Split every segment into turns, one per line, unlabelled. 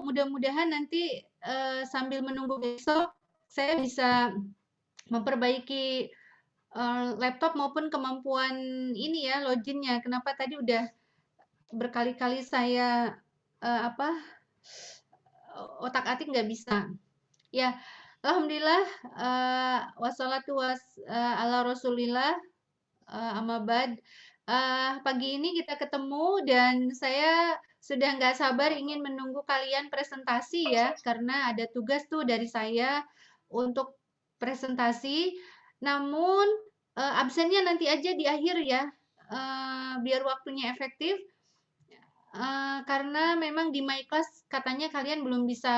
mudah-mudahan nanti sambil menunggu besok saya bisa memperbaiki laptop maupun kemampuan ini ya loginnya. Kenapa tadi udah berkali-kali saya otak-atik nggak bisa. Ya, alhamdulillah wassalatu ala Rasulillah amma ba'd. Pagi ini kita ketemu dan saya sudah nggak sabar ingin menunggu kalian presentasi ya, karena ada tugas tuh dari saya untuk presentasi. Namun absennya nanti aja di akhir ya, biar waktunya efektif. Karena memang di My Class katanya kalian belum bisa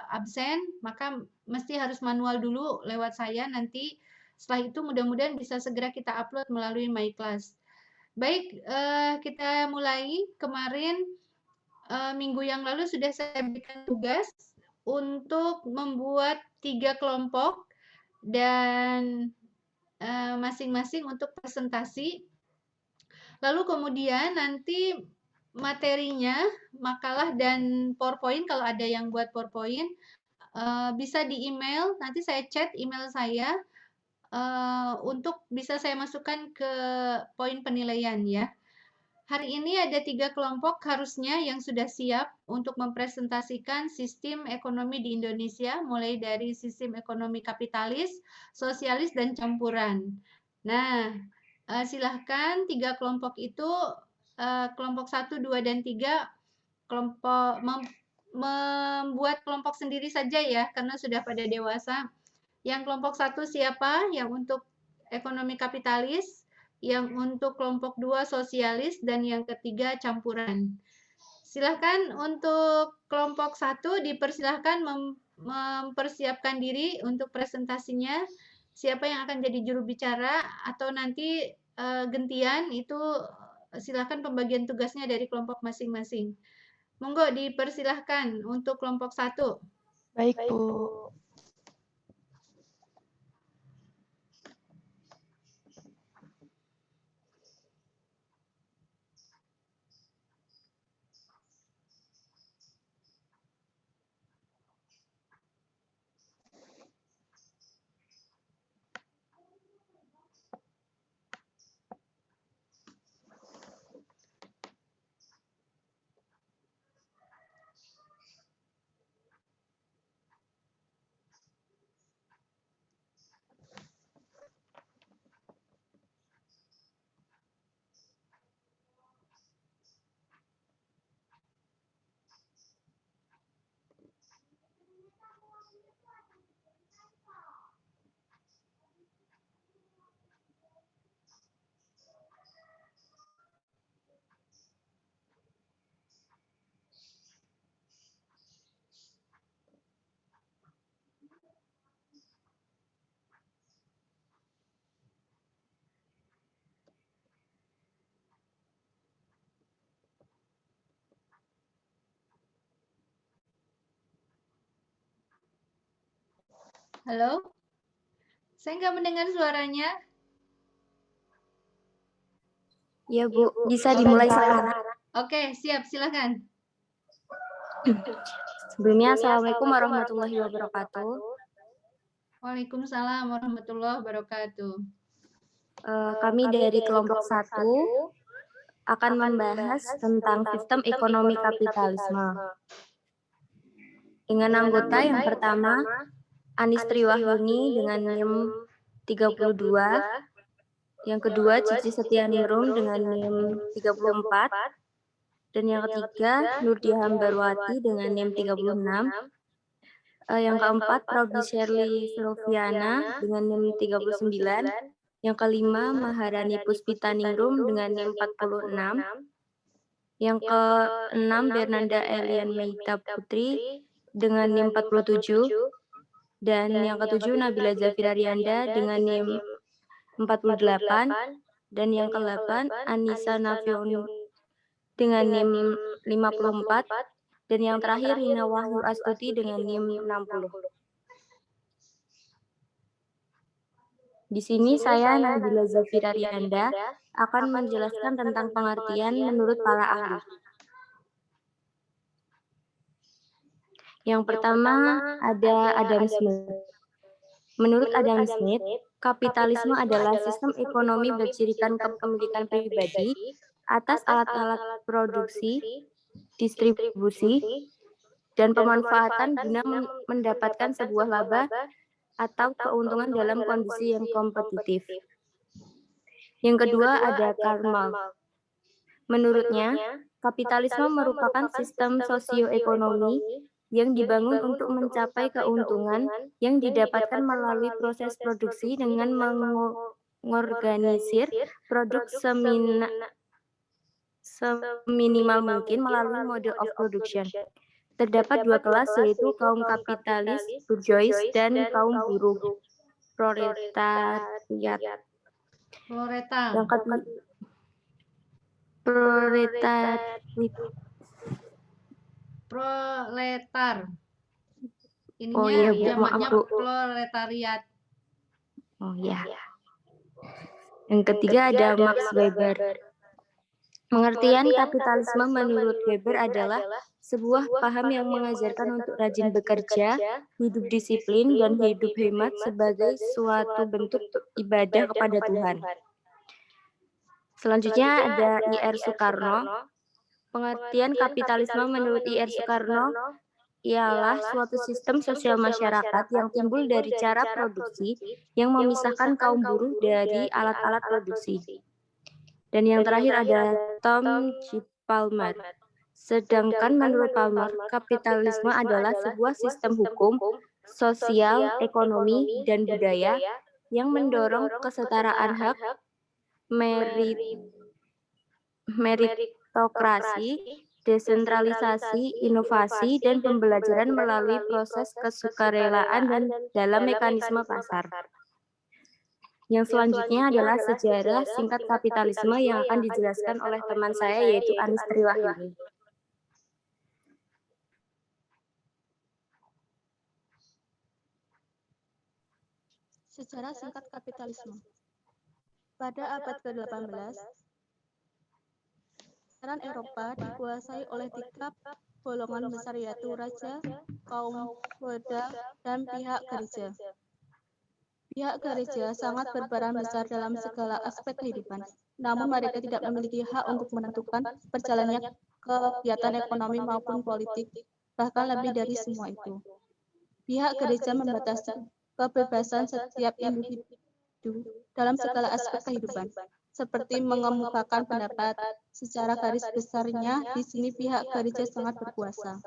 absen, maka mesti harus manual dulu lewat saya nanti. Setelah itu mudah-mudahan bisa segera kita upload melalui My Class. Baik, kita mulai. Kemarin minggu yang lalu sudah saya berikan tugas untuk membuat 3 kelompok dan masing-masing untuk presentasi. Lalu kemudian nanti materinya, makalah dan PowerPoint, kalau ada yang buat PowerPoint, bisa di email, nanti saya chat email saya untuk bisa saya masukkan ke poin penilaian ya. Hari ini ada 3 kelompok harusnya yang sudah siap untuk mempresentasikan sistem ekonomi di Indonesia, mulai dari sistem ekonomi kapitalis, sosialis, dan campuran. Nah, silahkan 3 kelompok itu, kelompok 1, 2, dan 3, kelompok membuat kelompok sendiri saja ya, karena sudah pada dewasa. Yang kelompok 1 siapa? Yang untuk ekonomi kapitalis, yang untuk kelompok 2 sosialis, dan yang ketiga campuran. Silahkan untuk kelompok 1 dipersilahkan mempersiapkan diri untuk presentasinya. Siapa yang akan jadi juru bicara atau nanti gantian itu silahkan pembagian tugasnya dari kelompok masing-masing. Monggo dipersilahkan untuk kelompok 1.
Baik, Bu.
Halo? Saya nggak mendengar suaranya.
Iya, Bu. Bisa dimulai sekarang.
Oke, siap. Silakan.
Sebelumnya, Assalamualaikum warahmatullahi wabarakatuh.
Waalaikumsalam warahmatullahi wabarakatuh.
Kami dari kelompok 1 akan membahas tentang sistem ekonomi kapitalisme. Dengan anggota yang pertama, Anistri Wahyuni dengan NIM 32, yang kedua Cici Setianingrum dengan NIM 34, dan yang ketiga Nurdia Hambarwati dengan NIM 36, yang keempat Robi Sherly Silviana dengan NIM 39, yang kelima Maharani Puspitaningrum dengan NIM 46, yang keenam Bernanda Elian Meita Putri dengan NIM 47, dan yang ketujuh Nabila Zafira Rianda dengan NIM 48, dan yang ke-8 Anissa Nafion dengan NIM 54, dan yang terakhir Rina Wahyu Astuti dengan NIM 60. Di sini saya Nabila Zafira Rianda akan menjelaskan tentang pengertian menurut para ahli. Yang pertama ada Adam Smith. Menurut Adam Smith, kapitalisme adalah sistem ekonomi bercirikan kepemilikan pribadi atas alat-alat produksi, distribusi, dan pemanfaatan guna mendapatkan sebuah laba atau keuntungan dalam kondisi yang kompetitif. Yang kedua ada Karl Marx. Menurutnya, kapitalisme merupakan sistem sosioekonomi yang dibangun untuk mencapai keuntungan yang didapatkan melalui proses produksi dengan mengorganisir produk seminimal mungkin melalui mode of production. Terdapat dua kelas, yaitu kaum kapitalis, bourgeois, dan kaum buruh, proletariat. Yang ketiga,
proletar.
Oh
Ininya
iya, Bu, maaf,
jamaknya
Bu.
proletariat.
Oh ya. Yang ketiga ada Max Weber. Pengertian kapitalisme menurut Weber adalah sebuah paham yang mengajarkan untuk rajin bekerja, hidup disiplin, dan hidup hemat sebagai suatu bentuk ibadah kepada Tuhan. Selanjutnya ada I.R. Soekarno. Pengertian kapitalisme menurut I.R. Soekarno ialah suatu sistem sosial masyarakat yang timbul dari cara produksi yang memisahkan kaum buruh dari alat-alat produksi. Dan yang terakhir ada Tom G. Palmer. Sedangkan menurut Palmer, kapitalisme adalah sebuah sistem hukum, sosial, ekonomi, dan budaya yang mendorong kesetaraan hak, meritokrasi, desentralisasi, inovasi, dan pembelajaran melalui proses kesukarelaan dan dalam mekanisme pasar. Yang selanjutnya adalah sejarah singkat kapitalisme yang akan dijelaskan oleh teman saya, yaitu Anis Triwahyuni.
Sejarah singkat kapitalisme. Pada abad ke-18, pasaran Eropa dikuasai oleh tiga golongan besar, yaitu raja, kaum feodal, dan pihak gereja. Pihak gereja sangat berperan besar dalam segala aspek kehidupan, namun mereka tidak memiliki hak untuk menentukan berjalannya kegiatan ekonomi maupun politik, bahkan lebih dari semua itu. Pihak gereja membatasi kebebasan setiap individu dalam segala aspek kehidupan, seperti mengemukakan pendapat. Secara garis besarnya, di sini pihak gereja sangat berkuasa.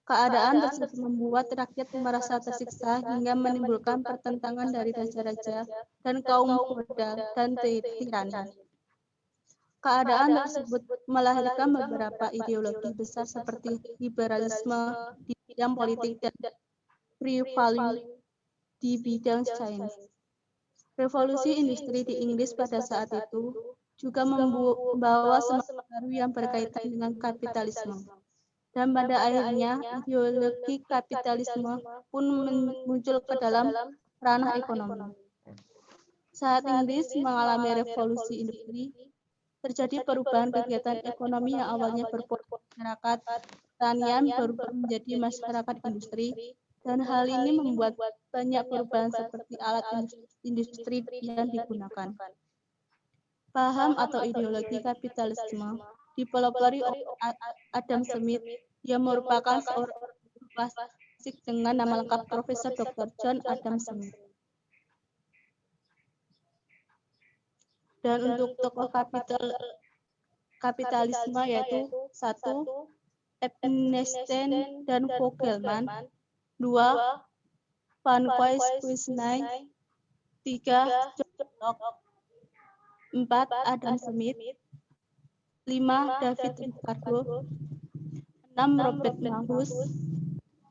Keadaan tersebut membuat rakyat merasa tersiksa hingga menimbulkan pertentangan dari raja-raja dan kaum feodal dan tirani. Keadaan tersebut melahirkan beberapa ideologi besar seperti liberalisme di bidang politik dan free value di bidang sains. Revolusi industri di Inggris pada saat itu juga membawa semangat baru yang berkaitan dengan kapitalisme. Dan pada akhirnya, ideologi kapitalisme pun muncul ke dalam ranah ekonomi. Saat Inggris mengalami revolusi industri, terjadi perubahan kegiatan ekonomi yang awalnya masyarakat pertanian berubah menjadi masyarakat industri, dan hal ini membuat banyak perubahan seperti alat industri yang digunakan. Paham atau ideologi kapitalisme dipelopori oleh Adam Smith, yang merupakan seorang klasik dengan nama lengkap Profesor Dr. John Adam Smith. Dan untuk tokoh kapitalisme yaitu 1. Epstein dan Vogelman, 2. Van Quist-Krusenstein, 3. John Locke, 4. Adam Smith, 5. David Ricardo, 6. Robert Malthus,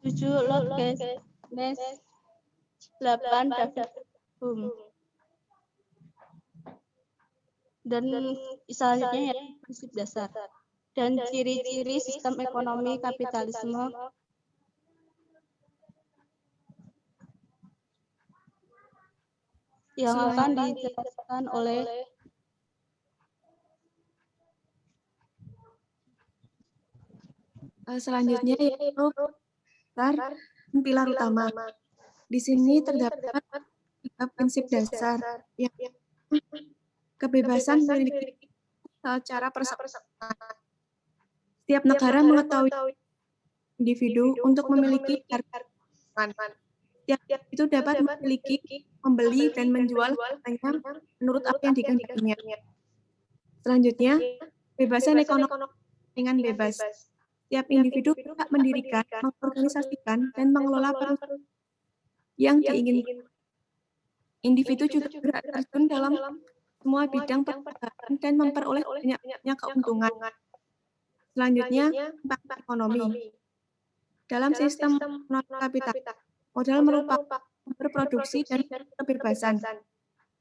7. Lord Keynes, 8. David Hume. Dan selanjutnya ya prinsip dasar dan ciri-ciri sistem ekonomi kapitalisme. Yang akan dijelaskan oleh
selanjutnya yaitu dasar dan pilar utama. Di sini terdapat 3 prinsip dasar, yang kebebasan memiliki cara perseorangan. Setiap negara mengetahui individu untuk memiliki harga. Setiap itu dapat memiliki, membeli, dan menjual hartanya menurut apa yang dikehendakinya. Selanjutnya, kebebasan ekonomi dengan bebas. Setiap individu dapat mendirikan, mengorganisasikan, dan mengelola perusahaan yang diinginkan. Individu juga berhak terjun dalam semua bidang perdagangan dan memperoleh banyaknya keuntungan. Selanjutnya, dampak ekonomi. Dalam sistem kapital, modal merupakan sumber produksi dan kebebasan.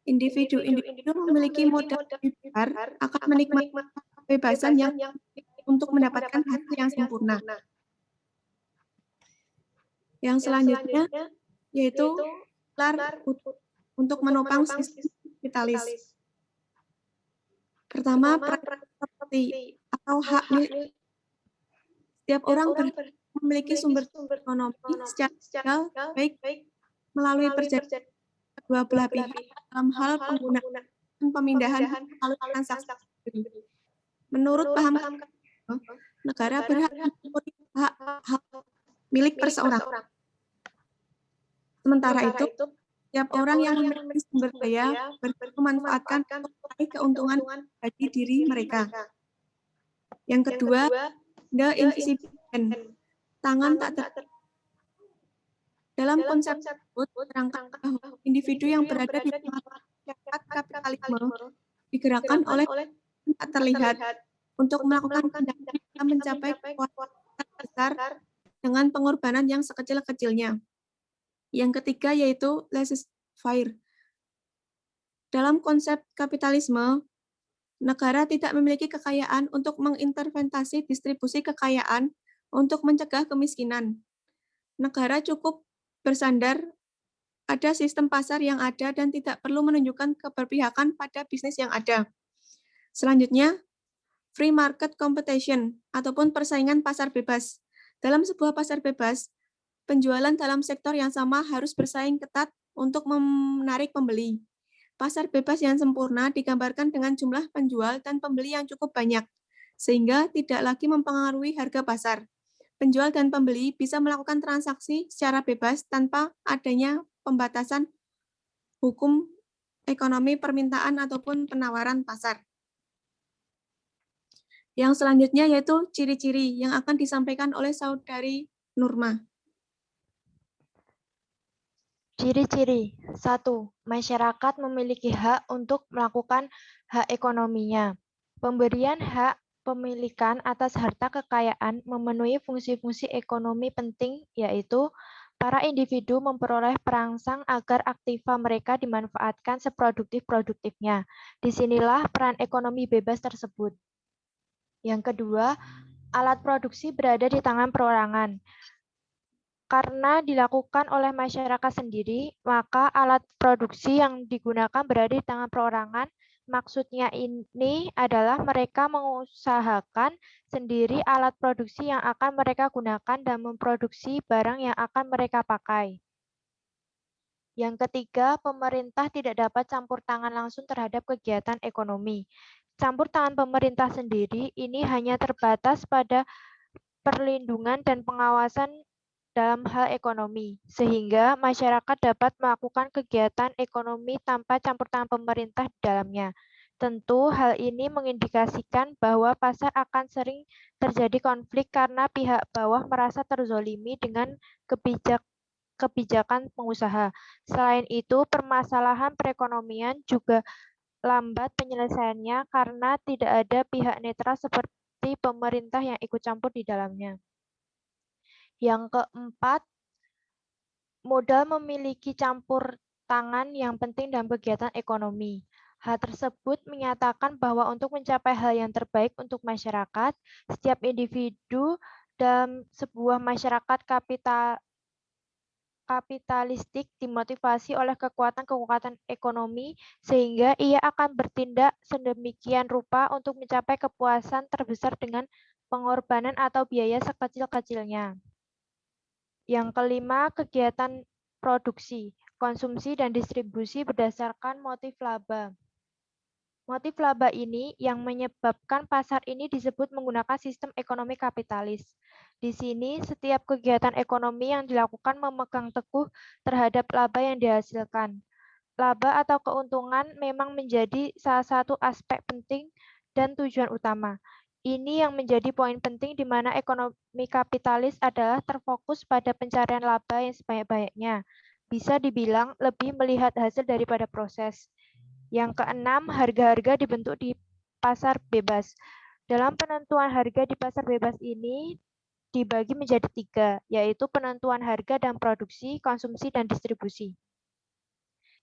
Individu-individu memiliki modal lebih besar akan menikmati kebebasan yang untuk mendapatkan hasil yang sempurna. Yang selanjutnya yaitu pilar untuk menopang sistem kapitalis. Pertama, properti atau hak milik. Setiap orang memiliki sumber ekonomi secara legal, baik melalui perjanjian kedua belah pihak dalam hal penggunaan pemindahan melalui transaksi. Menurut paham negara berhak memiliki hak milik perseorangan. Sementara itu, setiap orang yang memiliki sumber daya berhak memanfaatkan untuk meraih keuntungan bagi diri mereka. Yang kedua, the invisible hand, tangan tak terlihat. Dalam konsep tersebut, terangkan bahwa individu yang berada di masyarakat kapitalisme digerakkan oleh tak terlihat untuk melakukan tindakan yang mencapai kekuatan besar dengan pengorbanan yang sekecil-kecilnya. Yang ketiga yaitu laissez-faire. Dalam konsep kapitalisme, negara tidak memiliki kekayaan untuk mengintervensi distribusi kekayaan untuk mencegah kemiskinan. Negara cukup bersandar pada sistem pasar yang ada dan tidak perlu menunjukkan keberpihakan pada bisnis yang ada. Selanjutnya, free market competition ataupun persaingan pasar bebas. Dalam sebuah pasar bebas, penjualan dalam sektor yang sama harus bersaing ketat untuk menarik pembeli. Pasar bebas yang sempurna digambarkan dengan jumlah penjual dan pembeli yang cukup banyak, sehingga tidak lagi mempengaruhi harga pasar. Penjual dan pembeli bisa melakukan transaksi secara bebas tanpa adanya pembatasan hukum ekonomi permintaan ataupun penawaran pasar. Yang selanjutnya yaitu ciri-ciri yang akan disampaikan oleh Saudari Nurma.
Ciri-ciri. 1. Masyarakat memiliki hak untuk melakukan hak ekonominya. Pemberian hak pemilikan atas harta kekayaan memenuhi fungsi-fungsi ekonomi penting, yaitu para individu memperoleh perangsang agar aktiva mereka dimanfaatkan seproduktif-produktifnya. Disinilah peran ekonomi bebas tersebut. Yang kedua, alat produksi berada di tangan perorangan. Karena dilakukan oleh masyarakat sendiri, maka alat produksi yang digunakan berada di tangan perorangan. Maksudnya ini adalah mereka mengusahakan sendiri alat produksi yang akan mereka gunakan dan memproduksi barang yang akan mereka pakai. Yang ketiga, pemerintah tidak dapat campur tangan langsung terhadap kegiatan ekonomi. Campur tangan pemerintah sendiri ini hanya terbatas pada perlindungan dan pengawasan dalam hal ekonomi, sehingga masyarakat dapat melakukan kegiatan ekonomi tanpa campur tangan pemerintah di dalamnya. Tentu hal ini mengindikasikan bahwa pasar akan sering terjadi konflik karena pihak bawah merasa terzolimi dengan kebijakan pengusaha. Selain itu, permasalahan perekonomian juga lambat penyelesaiannya karena tidak ada pihak netral seperti pemerintah yang ikut campur di dalamnya. Yang keempat, modal memiliki campur tangan yang penting dalam kegiatan ekonomi. Hal tersebut menyatakan bahwa untuk mencapai hal yang terbaik untuk masyarakat, setiap individu dalam sebuah masyarakat kapitalistik dimotivasi oleh kekuatan-kekuatan ekonomi, sehingga ia akan bertindak sedemikian rupa untuk mencapai kepuasan terbesar dengan pengorbanan atau biaya sekecil-kecilnya. Yang kelima, kegiatan produksi, konsumsi, dan distribusi berdasarkan motif laba. Motif laba ini yang menyebabkan pasar ini disebut menggunakan sistem ekonomi kapitalis. Di sini, setiap kegiatan ekonomi yang dilakukan memegang teguh terhadap laba yang dihasilkan. Laba atau keuntungan memang menjadi salah satu aspek penting dan tujuan utama. Ini yang menjadi poin penting di mana ekonomi kapitalis adalah terfokus pada pencarian laba yang sebanyak-banyaknya. Bisa dibilang lebih melihat hasil daripada proses. Yang keenam, harga-harga dibentuk di pasar bebas. Dalam penentuan harga di pasar bebas ini dibagi menjadi 3, yaitu penentuan harga dan produksi, konsumsi, dan distribusi.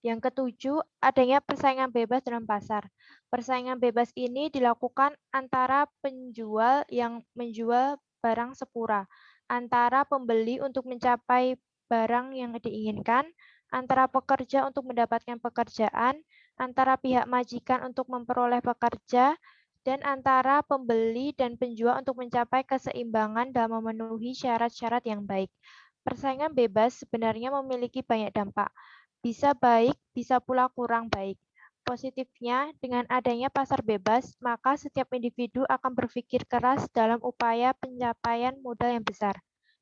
Yang ketujuh, adanya persaingan bebas dalam pasar. Persaingan bebas ini dilakukan antara penjual yang menjual barang sepura, antara pembeli untuk mencapai barang yang diinginkan, antara pekerja untuk mendapatkan pekerjaan, antara pihak majikan untuk memperoleh pekerja, dan antara pembeli dan penjual untuk mencapai keseimbangan dalam memenuhi syarat-syarat yang baik. Persaingan bebas sebenarnya memiliki banyak dampak. Bisa baik, bisa pula kurang baik. Positifnya, dengan adanya pasar bebas, maka setiap individu akan berpikir keras dalam upaya pencapaian modal yang besar.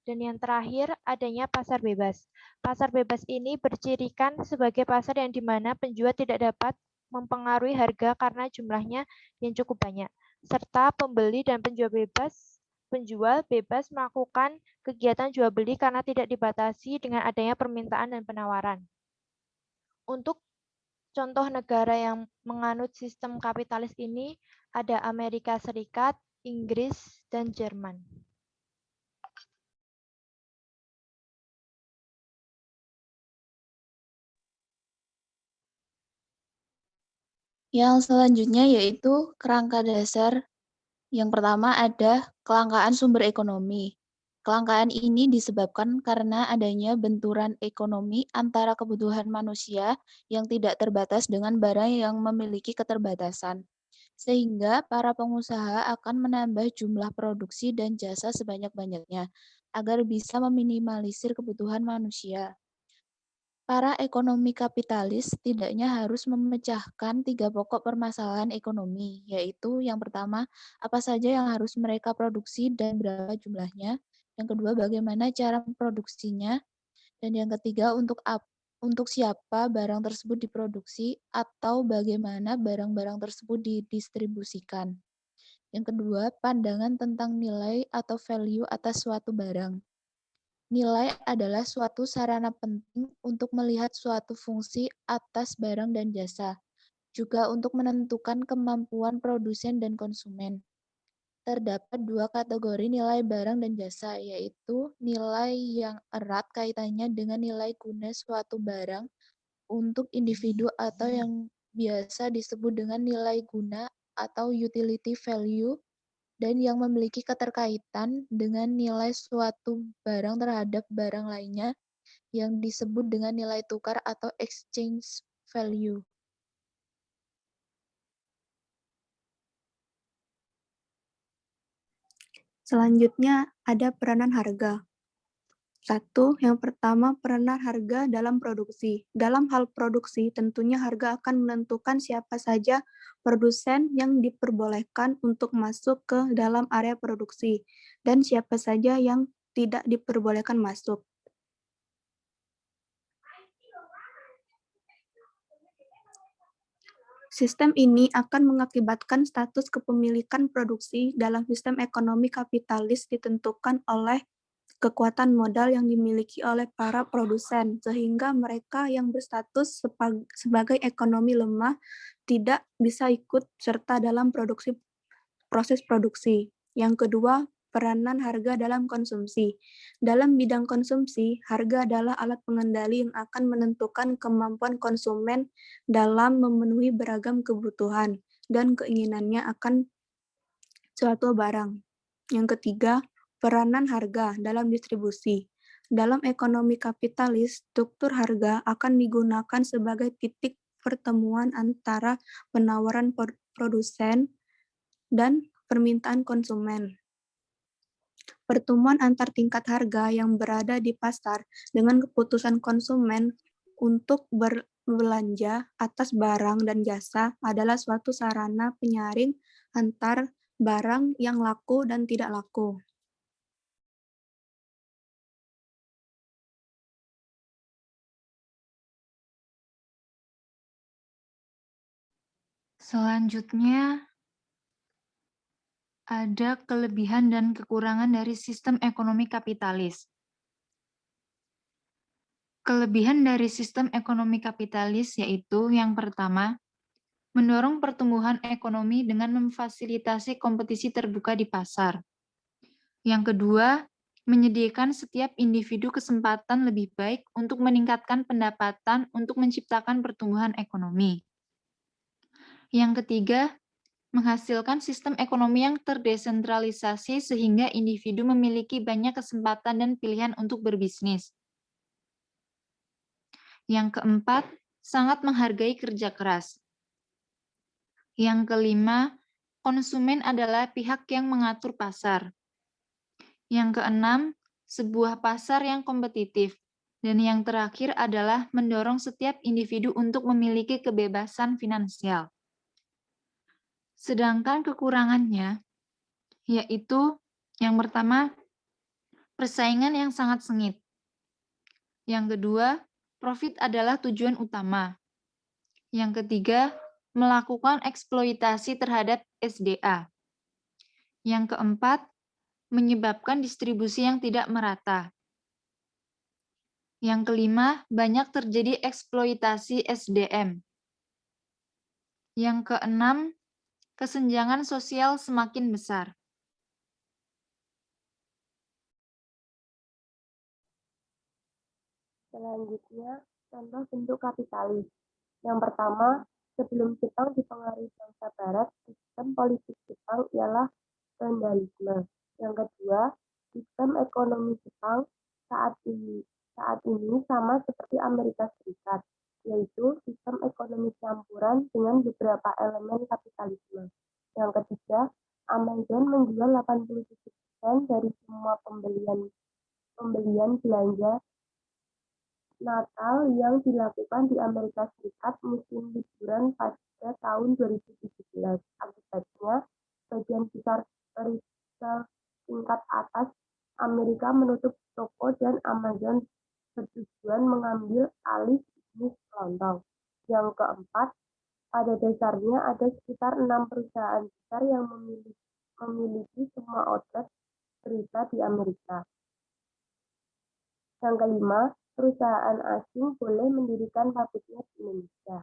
Dan yang terakhir, adanya pasar bebas. Pasar bebas ini bercirikan sebagai pasar yang dimana penjual tidak dapat mempengaruhi harga karena jumlahnya yang cukup banyak. Serta pembeli dan penjual bebas melakukan kegiatan jual beli karena tidak dibatasi dengan adanya permintaan dan penawaran. Untuk contoh negara yang menganut sistem kapitalis ini ada Amerika Serikat, Inggris, dan Jerman.
Yang selanjutnya yaitu kerangka dasar. Yang pertama ada kelangkaan sumber ekonomi. Kelangkaan ini disebabkan karena adanya benturan ekonomi antara kebutuhan manusia yang tidak terbatas dengan barang yang memiliki keterbatasan. Sehingga para pengusaha akan menambah jumlah produksi dan jasa sebanyak-banyaknya agar bisa meminimalisir kebutuhan manusia. Para ekonomi kapitalis setidaknya harus memecahkan 3 pokok permasalahan ekonomi, yaitu yang pertama, apa saja yang harus mereka produksi dan berapa jumlahnya. Yang kedua, bagaimana cara memproduksinya. Dan yang ketiga, untuk siapa barang tersebut diproduksi atau bagaimana barang-barang tersebut didistribusikan. Yang kedua, pandangan tentang nilai atau value atas suatu barang. Nilai adalah suatu sarana penting untuk melihat suatu fungsi atas barang dan jasa, juga untuk menentukan kemampuan produsen dan konsumen. Terdapat 2 kategori nilai barang dan jasa, yaitu nilai yang erat kaitannya dengan nilai guna suatu barang untuk individu atau yang biasa disebut dengan nilai guna atau utility value, dan yang memiliki keterkaitan dengan nilai suatu barang terhadap barang lainnya yang disebut dengan nilai tukar atau exchange value.
Selanjutnya ada peranan harga. Yang pertama, peranan harga dalam produksi. Dalam hal produksi, tentunya harga akan menentukan siapa saja produsen yang diperbolehkan untuk masuk ke dalam area produksi, dan siapa saja yang tidak diperbolehkan masuk. Sistem ini akan mengakibatkan status kepemilikan produksi dalam sistem ekonomi kapitalis ditentukan oleh kekuatan modal yang dimiliki oleh para produsen, sehingga mereka yang berstatus sebagai ekonomi lemah tidak bisa ikut serta dalam proses produksi. Yang kedua, peranan harga dalam konsumsi. Dalam bidang konsumsi, harga adalah alat pengendali yang akan menentukan kemampuan konsumen dalam memenuhi beragam kebutuhan dan keinginannya akan suatu barang. Yang ketiga, peranan harga dalam distribusi. Dalam ekonomi kapitalis, struktur harga akan digunakan sebagai titik pertemuan antara penawaran produsen dan permintaan konsumen. pertemuan antar tingkat harga yang berada di pasar dengan keputusan konsumen untuk berbelanja atas barang dan jasa adalah suatu sarana penyaring antar barang yang laku dan tidak laku.
Selanjutnya, ada kelebihan dan kekurangan dari sistem ekonomi kapitalis. Kelebihan dari sistem ekonomi kapitalis yaitu yang pertama, mendorong pertumbuhan ekonomi dengan memfasilitasi kompetisi terbuka di pasar. Yang kedua, menyediakan setiap individu kesempatan lebih baik untuk meningkatkan pendapatan untuk menciptakan pertumbuhan ekonomi. Yang ketiga, menghasilkan sistem ekonomi yang terdesentralisasi sehingga individu memiliki banyak kesempatan dan pilihan untuk berbisnis. Yang keempat, sangat menghargai kerja keras. Yang kelima, konsumen adalah pihak yang mengatur pasar. Yang keenam, sebuah pasar yang kompetitif. Dan yang terakhir adalah mendorong setiap individu untuk memiliki kebebasan finansial. Sedangkan kekurangannya, yaitu yang pertama, persaingan yang sangat sengit. Yang kedua, profit adalah tujuan utama. Yang ketiga, melakukan eksploitasi terhadap SDA. Yang keempat, menyebabkan distribusi yang tidak merata. Yang kelima, banyak terjadi eksploitasi SDM. Yang keenam, kesenjangan sosial semakin besar.
Selanjutnya, contoh bentuk kapitalis. Yang pertama, sebelum Jepang dipengaruhi bangsa Barat, sistem politik Jepang ialah feodalisme. Yang kedua, sistem ekonomi Jepang saat ini sama seperti Amerika Serikat, yaitu sistem ekonomi campuran dengan beberapa elemen kapitalisme. Yang ketiga, Amazon menjual 87% dari semua pembelian belanja Natal yang dilakukan di Amerika Serikat musim liburan pada tahun 2017. Akibatnya, sebagian besar peritel tingkat atas Amerika menutup toko dan Amazon bertujuan mengambil alih bisnis kelontong. Yang keempat, pada dasarnya ada sekitar 6 perusahaan besar yang memiliki semua outlet berita di Amerika. Yang kelima, perusahaan asing boleh mendirikan pabriknya di Indonesia.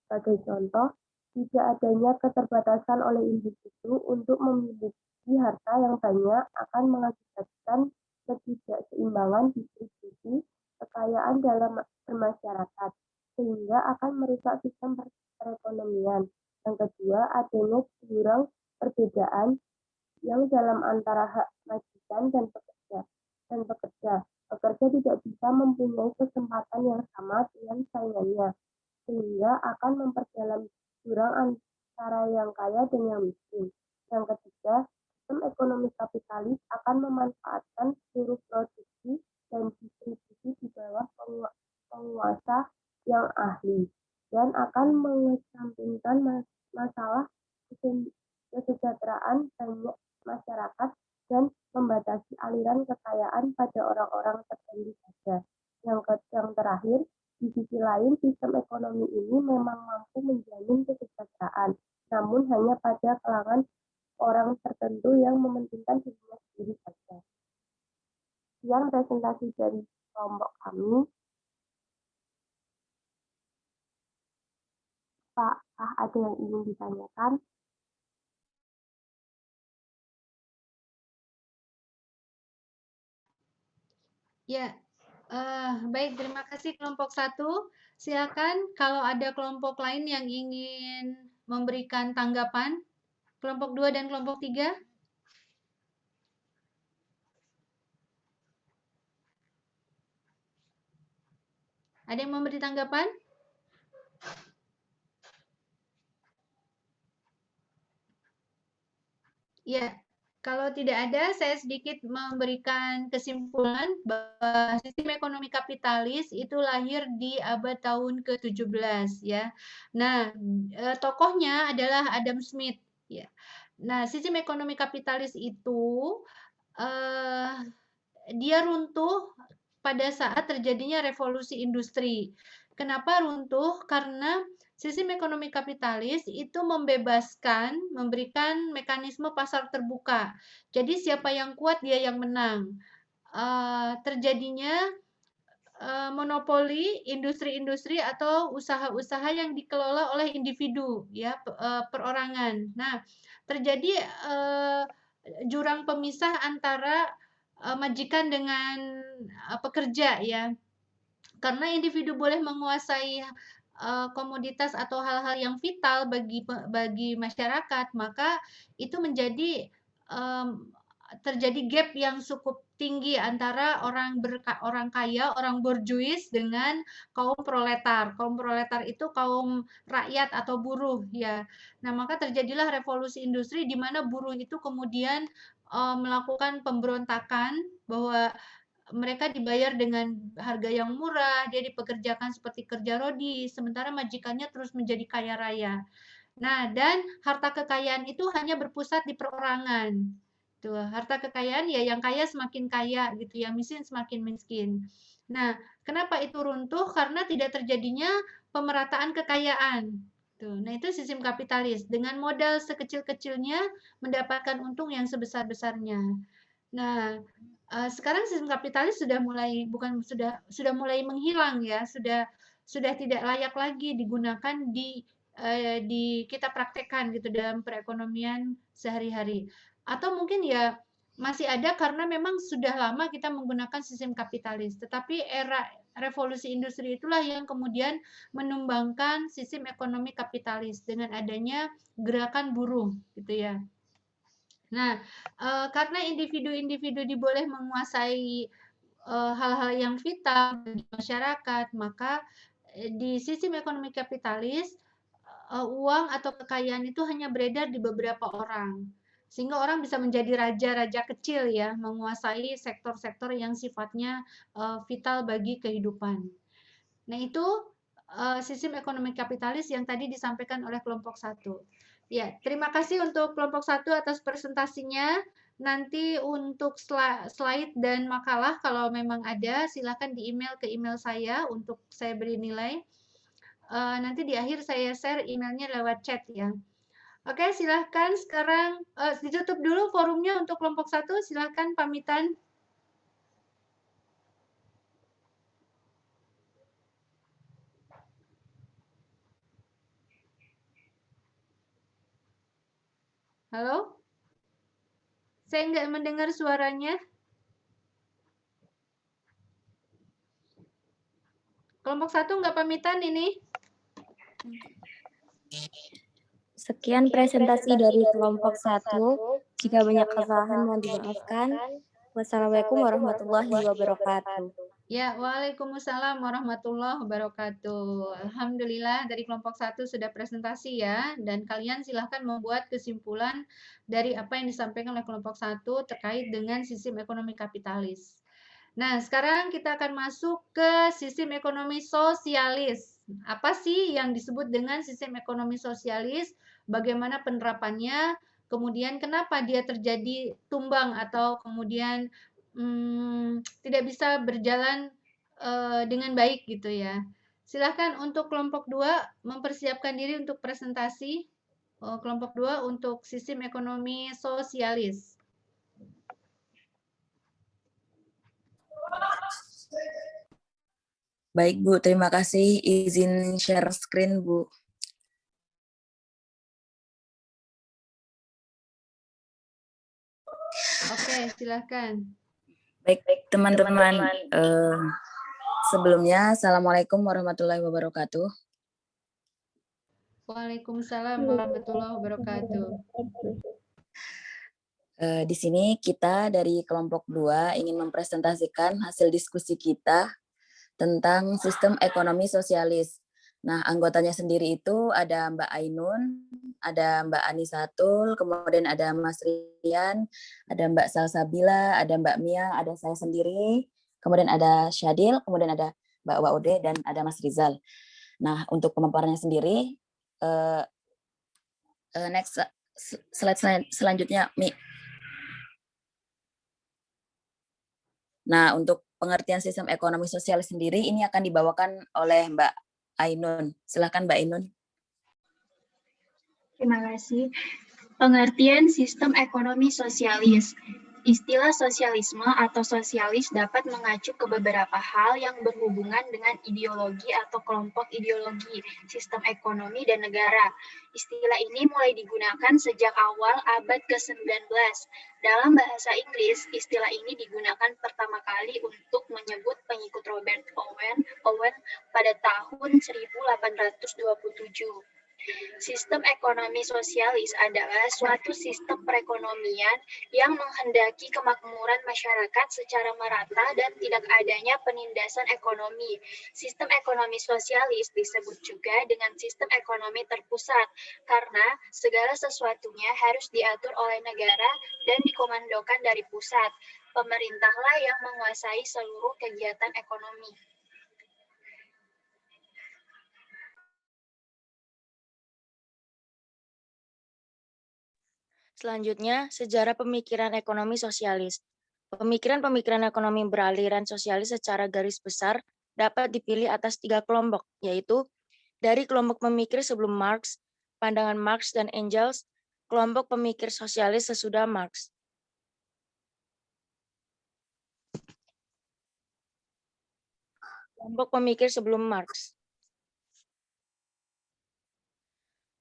Sebagai contoh, tidak adanya keterbatasan oleh individu untuk memiliki harta yang banyak akan mengakibatkan ketidakseimbangan distribusi kekayaan dalam bermasyarakat, sehingga akan merusak sistem perekonomian. Yang kedua, adanya jurang perbedaan yang dalam antara hak majikan dan pekerja. Pekerja tidak bisa mempunyai kesempatan yang sama dengan saingannya, sehingga akan memperdalam jurang antara yang kaya dan yang miskin. Yang ketiga, sistem ekonomi kapitalis akan memanfaatkan seluruh produksi dan distribusi di bawah penguasa yang ahli, dan akan mengesampingkan masalah kesejahteraan banyak masyarakat dan membatasi aliran kekayaan pada orang-orang tertentu saja. Yang terakhir, di sisi lain, sistem ekonomi ini memang mampu menjamin kesejahteraan, namun hanya pada kalangan orang tertentu yang mementingkan dirinya sendiri saja. Sekian presentasi dari kelompok kami. Apakah ada yang ingin ditanyakan?
Ya, baik, terima kasih kelompok 1. Silakan kalau ada kelompok lain yang ingin memberikan tanggapan, kelompok 2 dan kelompok 3. Ada yang memberi tanggapan? Ya, Kalau tidak ada, saya sedikit memberikan kesimpulan bahwa sistem ekonomi kapitalis itu lahir di abad tahun ke-17 ya. Nah, tokohnya adalah Adam Smith ya. Nah, sistem ekonomi kapitalis itu dia runtuh pada saat terjadinya revolusi industri. Kenapa runtuh? Karena sistem ekonomi kapitalis itu memberikan mekanisme pasar terbuka. Jadi siapa yang kuat dia yang menang. Terjadinya monopoli industri-industri atau usaha-usaha yang dikelola oleh individu, ya perorangan. Nah, terjadi jurang pemisah antara majikan dengan pekerja, ya. Karena individu boleh menguasai komoditas atau hal-hal yang vital bagi masyarakat, maka itu menjadi terjadi gap yang cukup tinggi antara orang kaya, orang borjuis dengan kaum proletar. Kaum proletar itu kaum rakyat atau buruh ya. Nah, maka terjadilah revolusi industri di mana buruh itu kemudian melakukan pemberontakan bahwa mereka dibayar dengan harga yang murah, dia dipekerjakan seperti kerja rodi, sementara majikannya terus menjadi kaya raya. Nah, dan harta kekayaan itu hanya berpusat di perorangan. Tuh, harta kekayaan ya yang kaya semakin kaya gitu, yang miskin semakin miskin. Nah, kenapa itu runtuh? Karena tidak terjadinya pemerataan kekayaan. Tuh, nah itu sistem kapitalis dengan modal sekecil-kecilnya mendapatkan untung yang sebesar-besarnya. Nah, sekarang sistem kapitalis sudah mulai menghilang ya, sudah tidak layak lagi digunakan di kita praktekkan gitu dalam perekonomian sehari-hari. Atau mungkin ya masih ada karena memang sudah lama kita menggunakan sistem kapitalis, tetapi era revolusi industri itulah yang kemudian menumbangkan sistem ekonomi kapitalis dengan adanya gerakan buruh gitu ya. Nah, karena individu-individu diboleh menguasai hal-hal yang vital bagi masyarakat, maka di sistem ekonomi kapitalis uang atau kekayaan itu hanya beredar di beberapa orang. Sehingga orang bisa menjadi raja-raja kecil ya, menguasai sektor-sektor yang sifatnya vital bagi kehidupan. Nah, itu sistem ekonomi kapitalis yang tadi disampaikan oleh kelompok 1. Ya, terima kasih untuk kelompok 1 atas presentasinya. Nanti untuk slide dan makalah kalau memang ada, silakan di-email ke email saya untuk saya beri nilai. Nanti di akhir saya share emailnya lewat chat ya. Oke, silahkan sekarang ditutup dulu forumnya untuk kelompok 1. Silahkan pamitan. Halo? Saya nggak mendengar suaranya. Kelompok 1 nggak pamitan ini?
Sekian presentasi dari kelompok 1. Jika banyak kesalahan mohon dimaafkan. Wassalamualaikum warahmatullahi wabarakatuh.
Ya, waalaikumsalam warahmatullahi wabarakatuh. Alhamdulillah dari kelompok 1 sudah presentasi ya, dan kalian silahkan membuat kesimpulan dari apa yang disampaikan oleh kelompok 1 terkait dengan sistem ekonomi kapitalis. Nah, sekarang kita akan masuk ke sistem ekonomi sosialis. Apa sih yang disebut dengan sistem ekonomi sosialis? Bagaimana penerapannya? Kemudian kenapa dia terjadi tumbang atau kemudian tidak bisa berjalan dengan baik gitu ya. Silahkan untuk kelompok 2 mempersiapkan diri untuk presentasi. Kelompok 2 untuk sistem ekonomi sosialis.
Baik Bu, terima kasih. Izin share screen Bu.
Oke, silahkan.
Baik teman-teman, sebelumnya Assalamualaikum warahmatullahi wabarakatuh.
Waalaikumsalam warahmatullahi wabarakatuh.
Di sini kita dari kelompok 2 ingin mempresentasikan hasil diskusi kita tentang sistem ekonomi sosialis. Nah, anggotanya sendiri itu ada Mbak Ainun, ada Mbak Anisatul, kemudian ada Mas Rian, ada Mbak Salsabila, ada Mbak Mia, ada saya sendiri, kemudian ada Syadil, kemudian ada Mbak Waude, dan ada Mas Rizal. Nah, untuk pemaparannya sendiri, next slide selanjutnya, Mi. Nah, untuk pengertian sistem ekonomi sosial sendiri, ini akan dibawakan oleh Mbak Ainun. Silakan Mbak Ainun.
Terima kasih. Pengertian sistem ekonomi sosialis. Istilah sosialisme atau sosialis dapat mengacu ke beberapa hal yang berhubungan dengan ideologi atau kelompok ideologi, sistem ekonomi, dan negara. Istilah ini mulai digunakan sejak awal abad ke-19. Dalam bahasa Inggris, istilah ini digunakan pertama kali untuk menyebut pengikut Robert Owen pada tahun 1827. Sistem ekonomi sosialis adalah suatu sistem perekonomian yang menghendaki kemakmuran masyarakat secara merata dan tidak adanya penindasan ekonomi. Sistem ekonomi sosialis disebut juga dengan sistem ekonomi terpusat karena segala sesuatunya harus diatur oleh negara dan dikomandokan dari pusat. Pemerintahlah yang menguasai seluruh kegiatan ekonomi.
Selanjutnya, sejarah pemikiran ekonomi sosialis. Pemikiran-pemikiran ekonomi beraliran sosialis secara garis besar dapat dipilih atas 3 kelompok, yaitu dari kelompok pemikir sebelum Marx, pandangan Marx dan Engels, kelompok pemikir sosialis sesudah Marx. Kelompok pemikir sebelum Marx.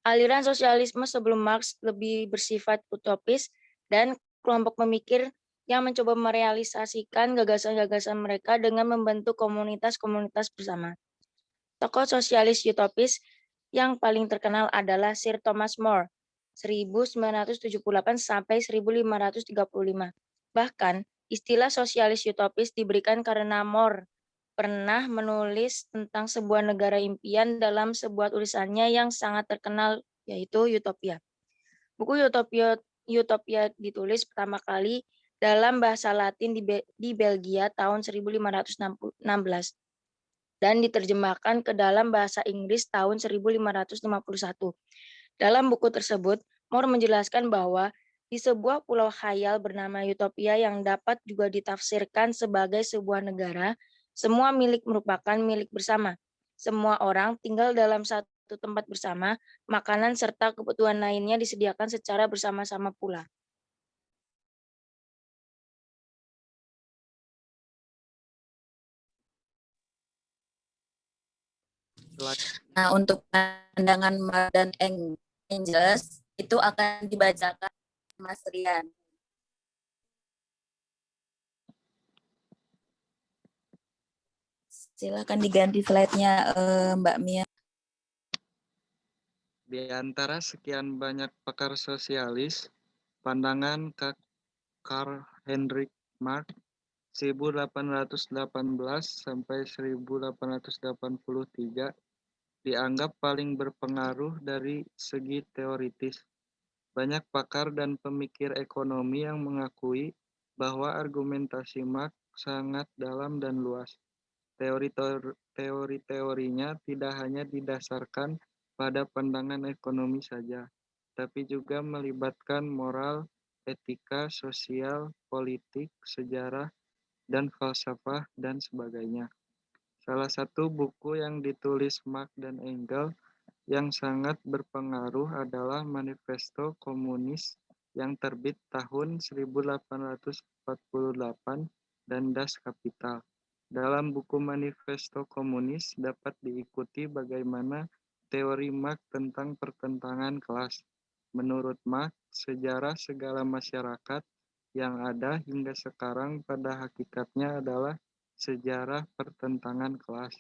Aliran sosialisme sebelum Marx lebih bersifat utopis dan kelompok pemikir yang mencoba merealisasikan gagasan-gagasan mereka dengan membentuk komunitas-komunitas bersama. Tokoh sosialis utopis yang paling terkenal adalah Sir Thomas More, 1978 sampai 1535. Bahkan, istilah sosialis utopis diberikan karena More pernah menulis tentang sebuah negara impian dalam sebuah tulisannya yang sangat terkenal, yaitu Utopia. Buku Utopia ditulis pertama kali dalam bahasa Latin di Belgia tahun 1516 dan diterjemahkan ke dalam bahasa Inggris tahun 1551. Dalam buku tersebut, More menjelaskan bahwa di sebuah pulau khayal bernama Utopia yang dapat juga ditafsirkan sebagai sebuah negara, semua milik merupakan milik bersama. Semua orang tinggal dalam satu tempat bersama, makanan serta kebutuhan lainnya disediakan secara bersama-sama pula.
Nah, untuk pandangan Marx dan Engels itu akan dibacakan Mas Rian. Silakan diganti slide-nya Mbak Mia.
Di antara sekian banyak pakar sosialis, pandangan Karl Heinrich Marx 1818 sampai 1883 dianggap paling berpengaruh dari segi teoritis. Banyak pakar dan pemikir ekonomi yang mengakui bahwa argumentasi Marx sangat dalam dan luas. Teori-teorinya tidak hanya didasarkan pada pandangan ekonomi saja, tapi juga melibatkan moral, etika, sosial, politik, sejarah, dan falsafah, dan sebagainya. Salah satu buku yang ditulis Marx dan Engels yang sangat berpengaruh adalah Manifesto Komunis yang terbit tahun 1848 dan Das Kapital. Dalam buku Manifesto Komunis dapat diikuti bagaimana teori Marx tentang pertentangan kelas. Menurut Marx, sejarah segala masyarakat yang ada hingga sekarang pada hakikatnya adalah sejarah pertentangan kelas.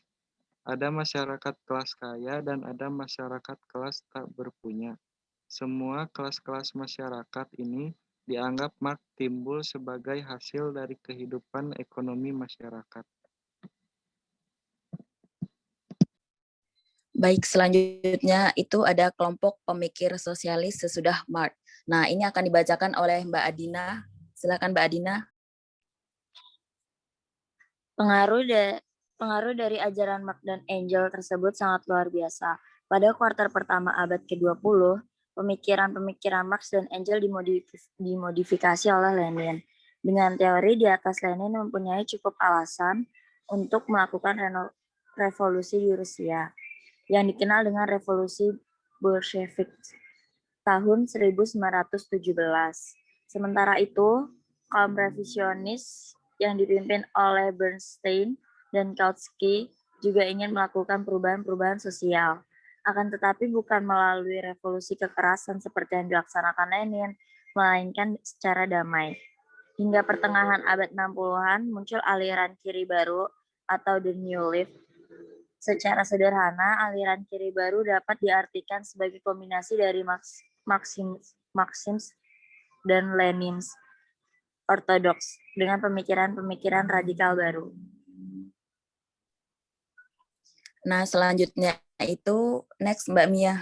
Ada masyarakat kelas kaya dan ada masyarakat kelas tak berpunya. Semua kelas-kelas masyarakat ini dianggap Marx timbul sebagai hasil dari kehidupan ekonomi masyarakat.
Baik, selanjutnya itu ada kelompok pemikir sosialis sesudah Marx. Nah, ini akan dibacakan oleh Mbak Adina. Silakan Mbak Adina.
Pengaruh dari ajaran Marx dan Engels tersebut sangat luar biasa. Pada kuartal pertama abad ke-20, pemikiran-pemikiran Marx dan Engels dimodifikasi oleh Lenin. Dengan teori di atas, Lenin mempunyai cukup alasan untuk melakukan revolusi di Rusia, yang dikenal dengan revolusi Bolshevik tahun 1917. Sementara itu, kaum revisionis yang dipimpin oleh Bernstein dan Kautsky juga ingin melakukan perubahan-perubahan sosial. Akan tetapi bukan melalui revolusi kekerasan seperti yang dilaksanakan Lenin, melainkan secara damai. Hingga pertengahan abad 60-an muncul aliran kiri baru atau The New Left. Secara sederhana, aliran kiri baru dapat diartikan sebagai kombinasi dari Marxisme dan Leninisme ortodoks dengan pemikiran-pemikiran radikal baru.
Nah, selanjutnya itu next Mbak Mia.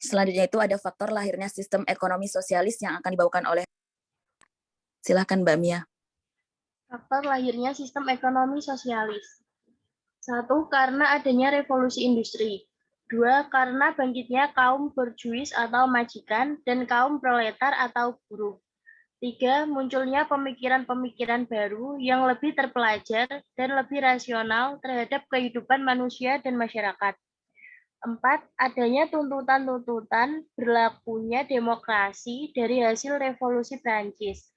Selanjutnya itu ada faktor lahirnya sistem ekonomi sosialis yang akan dibawakan oleh. Silahkan Mbak Mia.
Faktor lahirnya sistem ekonomi sosialis. 1. Karena adanya revolusi industri. 2. Karena bangkitnya kaum borjuis atau majikan dan kaum proletar atau buruh. 3. Munculnya pemikiran-pemikiran baru yang lebih terpelajar dan lebih rasional terhadap kehidupan manusia dan masyarakat. 4. Adanya tuntutan-tuntutan berlakunya demokrasi dari hasil revolusi Prancis.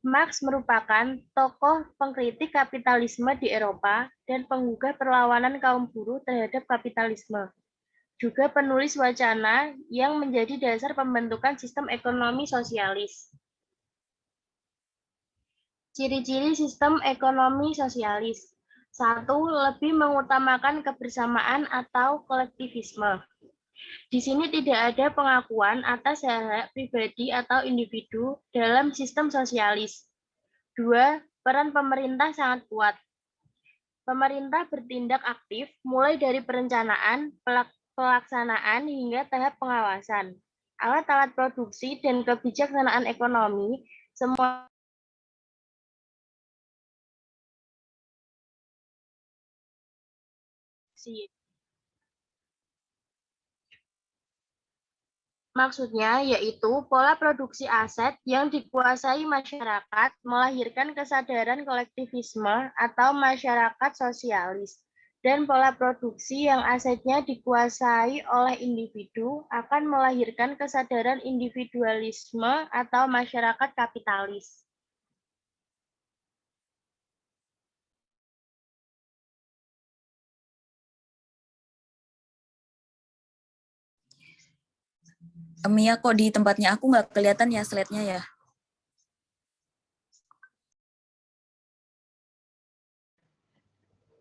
Marx merupakan tokoh pengkritik kapitalisme di Eropa dan penggugah perlawanan kaum buruh terhadap kapitalisme. Juga penulis wacana yang menjadi dasar pembentukan sistem ekonomi sosialis. Ciri-ciri sistem ekonomi sosialis. 1. Lebih mengutamakan kebersamaan atau kolektivisme. Di sini tidak ada pengakuan atas hak pribadi atau individu dalam sistem sosialis. 2. Peran pemerintah sangat kuat. Pemerintah bertindak aktif mulai dari perencanaan, pelaksanaan hingga tahap pengawasan. Alat-alat produksi dan kebijaksanaan ekonomi semua Maksudnya yaitu pola produksi aset yang dikuasai masyarakat melahirkan kesadaran kolektivisme atau masyarakat sosialis. Dan pola produksi yang asetnya dikuasai oleh individu akan melahirkan kesadaran individualisme atau masyarakat kapitalis.
Mia, kok di tempatnya aku nggak kelihatan ya slide-nya ya?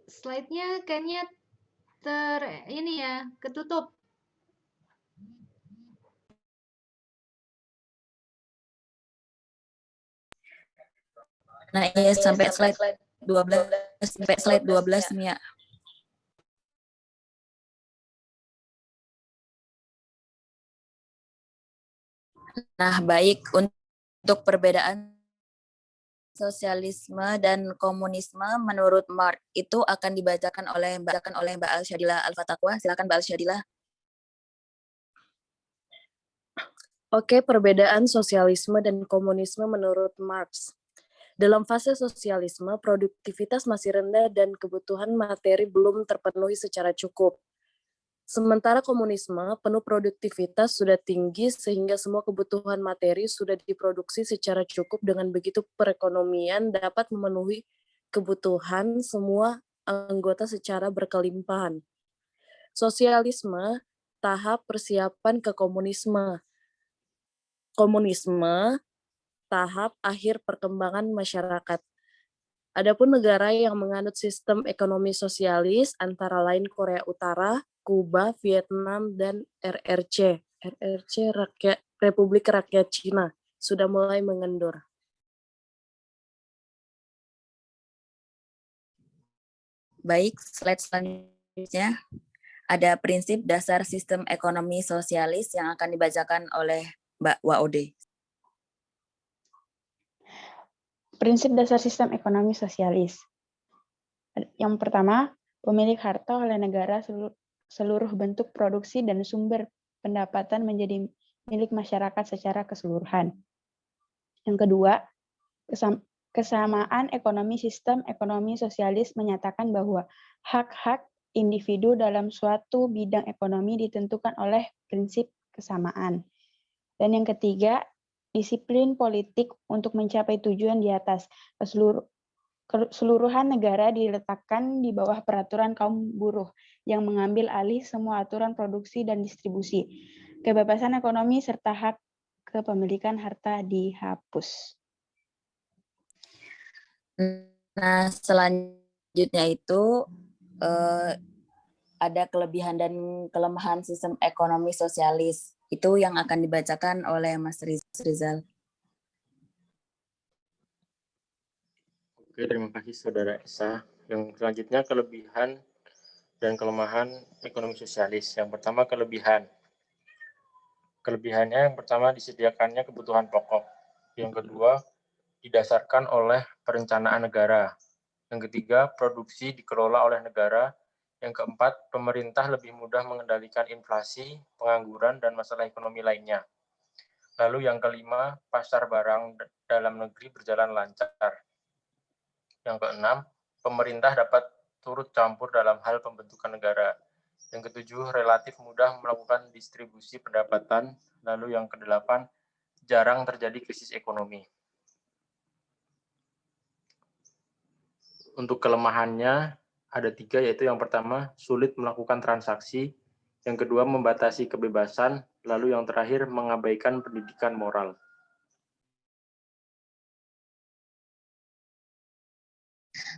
Slide-nya kayaknya ini ya, ketutup.
Nah, iya sampai slide 12 sampai slide 12 Mia. Nah, baik, untuk perbedaan sosialisme dan komunisme menurut Marx itu akan dibacakan oleh Mbak Al-Syadilah Al-Fataqwa. Silakan Mbak Al-Syadilah.
Oke, perbedaan sosialisme dan komunisme menurut Marx. Dalam fase sosialisme, produktivitas masih rendah dan kebutuhan materi belum terpenuhi secara cukup. Sementara komunisme, penuh produktivitas sudah tinggi sehingga semua kebutuhan materi sudah diproduksi secara cukup. Dengan begitu perekonomian dapat memenuhi kebutuhan semua anggota secara berkelimpahan. Sosialisme, tahap persiapan ke komunisme. Komunisme, tahap akhir perkembangan masyarakat. Adapun negara yang menganut sistem ekonomi sosialis antara lain Korea Utara, Kuba, Vietnam, dan RRC Republik Rakyat Cina, sudah mulai mengendur.
Baik, slide selanjutnya. Ada prinsip dasar sistem ekonomi sosialis yang akan dibacakan oleh Mbak Waode.
Prinsip dasar sistem ekonomi sosialis. Yang pertama, pemilik harta oleh negara seluruh bentuk produksi dan sumber pendapatan menjadi milik masyarakat secara keseluruhan. Yang kedua, kesamaan ekonomi sistem ekonomi sosialis menyatakan bahwa hak-hak individu dalam suatu bidang ekonomi ditentukan oleh prinsip kesamaan. Dan yang ketiga, disiplin politik untuk mencapai tujuan di atas. Keseluruhan negara diletakkan di bawah peraturan kaum buruh yang mengambil alih semua aturan produksi dan distribusi. Kebebasan ekonomi serta hak kepemilikan harta dihapus.
Nah, selanjutnya itu ada kelebihan dan kelemahan sistem ekonomi sosialis. Itu yang akan dibacakan oleh Mas Rizal.
Oke, terima kasih Saudara Esa. Yang selanjutnya kelebihan dan kelemahan ekonomi sosialis. Yang pertama kelebihan. Kelebihannya yang pertama disediakannya kebutuhan pokok. Yang kedua didasarkan oleh perencanaan negara. Yang ketiga, produksi dikelola oleh negara. Yang keempat, pemerintah lebih mudah mengendalikan inflasi, pengangguran, dan masalah ekonomi lainnya. Lalu yang kelima, pasar barang dalam negeri berjalan lancar. Yang keenam, pemerintah dapat turut campur dalam hal pembentukan negara. Yang ketujuh, relatif mudah melakukan distribusi pendapatan. Lalu yang kedelapan, jarang terjadi krisis ekonomi. Untuk kelemahannya ada 3, yaitu yang pertama, sulit melakukan transaksi, yang kedua, membatasi kebebasan, lalu yang terakhir, mengabaikan pendidikan moral.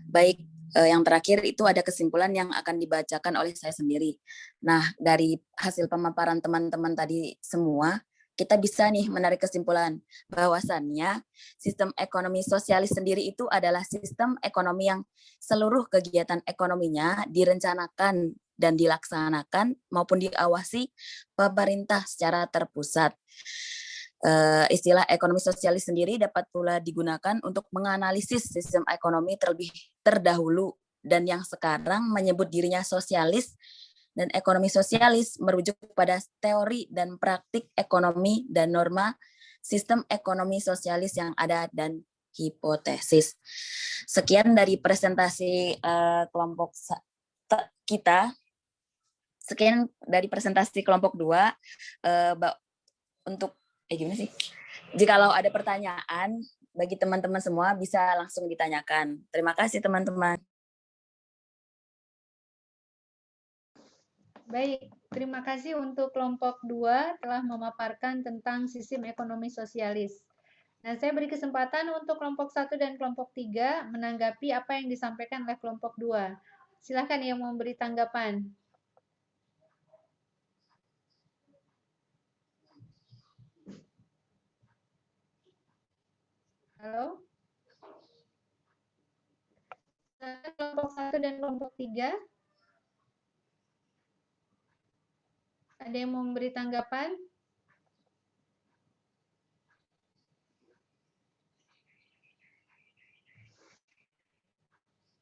Baik, yang terakhir itu ada kesimpulan yang akan dibacakan oleh saya sendiri. Nah, dari hasil pemaparan teman-teman tadi semua, kita bisa nih menarik kesimpulan bahwasannya sistem ekonomi sosialis sendiri itu adalah sistem ekonomi yang seluruh kegiatan ekonominya direncanakan dan dilaksanakan maupun diawasi pemerintah secara terpusat. Istilah ekonomi sosialis sendiri dapat pula digunakan untuk menganalisis sistem ekonomi terlebih terdahulu dan yang sekarang menyebut dirinya sosialis. Dan ekonomi sosialis merujuk pada teori dan praktik ekonomi dan norma sistem ekonomi sosialis yang ada dan hipotesis. Sekian dari presentasi kelompok kita. Sekian dari presentasi kelompok 2. Untuk gimana sih? Jikalau ada pertanyaan bagi teman-teman semua bisa langsung ditanyakan. Terima kasih teman-teman.
Baik, terima kasih untuk kelompok 2 telah memaparkan tentang sistem ekonomi sosialis. Nah, saya beri kesempatan untuk kelompok 1 dan kelompok 3 menanggapi apa yang disampaikan oleh kelompok 2. Silakan yang memberi tanggapan. Halo? Kelompok 1 dan kelompok 3. Ada yang mau memberi tanggapan?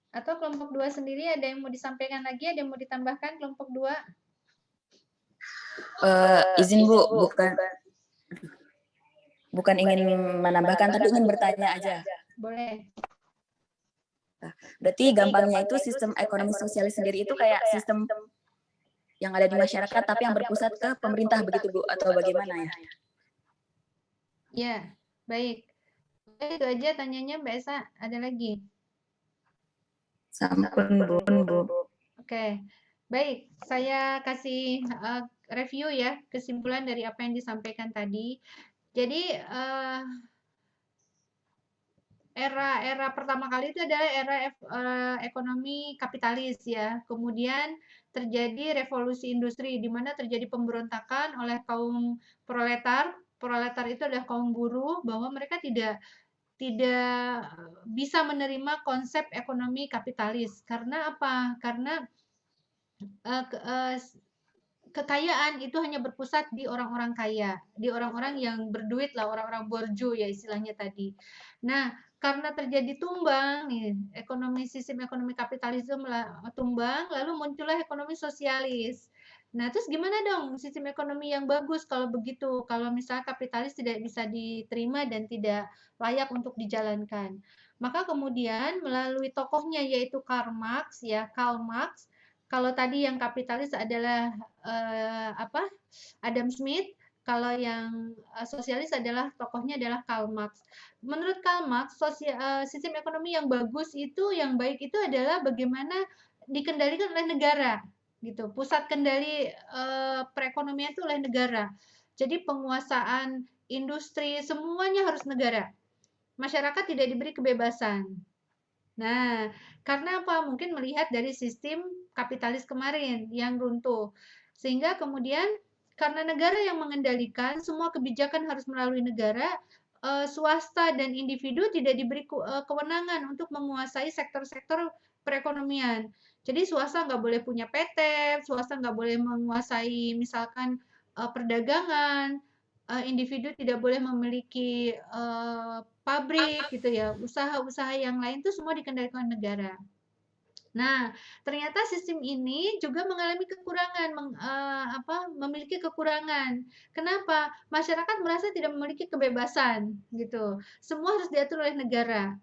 Atau kelompok 2 sendiri ada yang mau disampaikan lagi? Ada yang mau ditambahkan kelompok 2?
Izin Bu, bukan ingin menambahkan, tapi ingin bertanya aja.
Boleh.
Berarti gampangnya itu sistem ekonomi sosialis sendiri itu kayak sistem yang ada di masyarakat, tapi yang berpusat ke pemerintah begitu Bu, atau bagaimana ya?
Ya, baik. Itu aja tanyanya Mbak Esa, ada lagi?
Sampun Bu.
Oke, baik. Saya kasih review ya, kesimpulan dari apa yang disampaikan tadi. Jadi, era pertama kali itu adalah era ekonomi kapitalis ya. Kemudian terjadi revolusi industri di mana terjadi pemberontakan oleh kaum proletar. Proletar itu adalah kaum buruh bahwa mereka tidak tidak bisa menerima konsep ekonomi kapitalis. Karena apa? Karena kekayaan itu hanya berpusat di orang-orang kaya, di orang-orang yang berduit lah, orang-orang borju ya istilahnya tadi. Nah, karena terjadi tumbang nih, sistem ekonomi kapitalis itu tumbang, lalu muncullah ekonomi sosialis. Nah, terus gimana dong sistem ekonomi yang bagus kalau begitu? Kalau misalnya kapitalis tidak bisa diterima dan tidak layak untuk dijalankan. Maka kemudian melalui tokohnya yaitu Karl Marx, kalau tadi yang kapitalis adalah Adam Smith, kalau yang sosialis adalah tokohnya adalah Karl Marx. Menurut Karl Marx, sistem ekonomi yang bagus itu, yang baik itu adalah bagaimana dikendalikan oleh negara, gitu. Pusat kendali perekonomian itu oleh negara. Jadi penguasaan industri semuanya harus negara. Masyarakat tidak diberi kebebasan. Nah, karena apa? Mungkin melihat dari sistem kapitalis kemarin yang runtuh. Sehingga kemudian karena negara yang mengendalikan, semua kebijakan harus melalui negara, swasta dan individu tidak diberi kewenangan untuk menguasai sektor-sektor perekonomian. Jadi swasta nggak boleh punya PT, swasta nggak boleh menguasai misalkan perdagangan, individu tidak boleh memiliki pabrik gitu ya, usaha-usaha yang lain itu semua dikendalikan negara. Nah, ternyata sistem ini juga mengalami kekurangan, memiliki kekurangan. Kenapa? Masyarakat merasa tidak memiliki kebebasan gitu. Semua harus diatur oleh negara.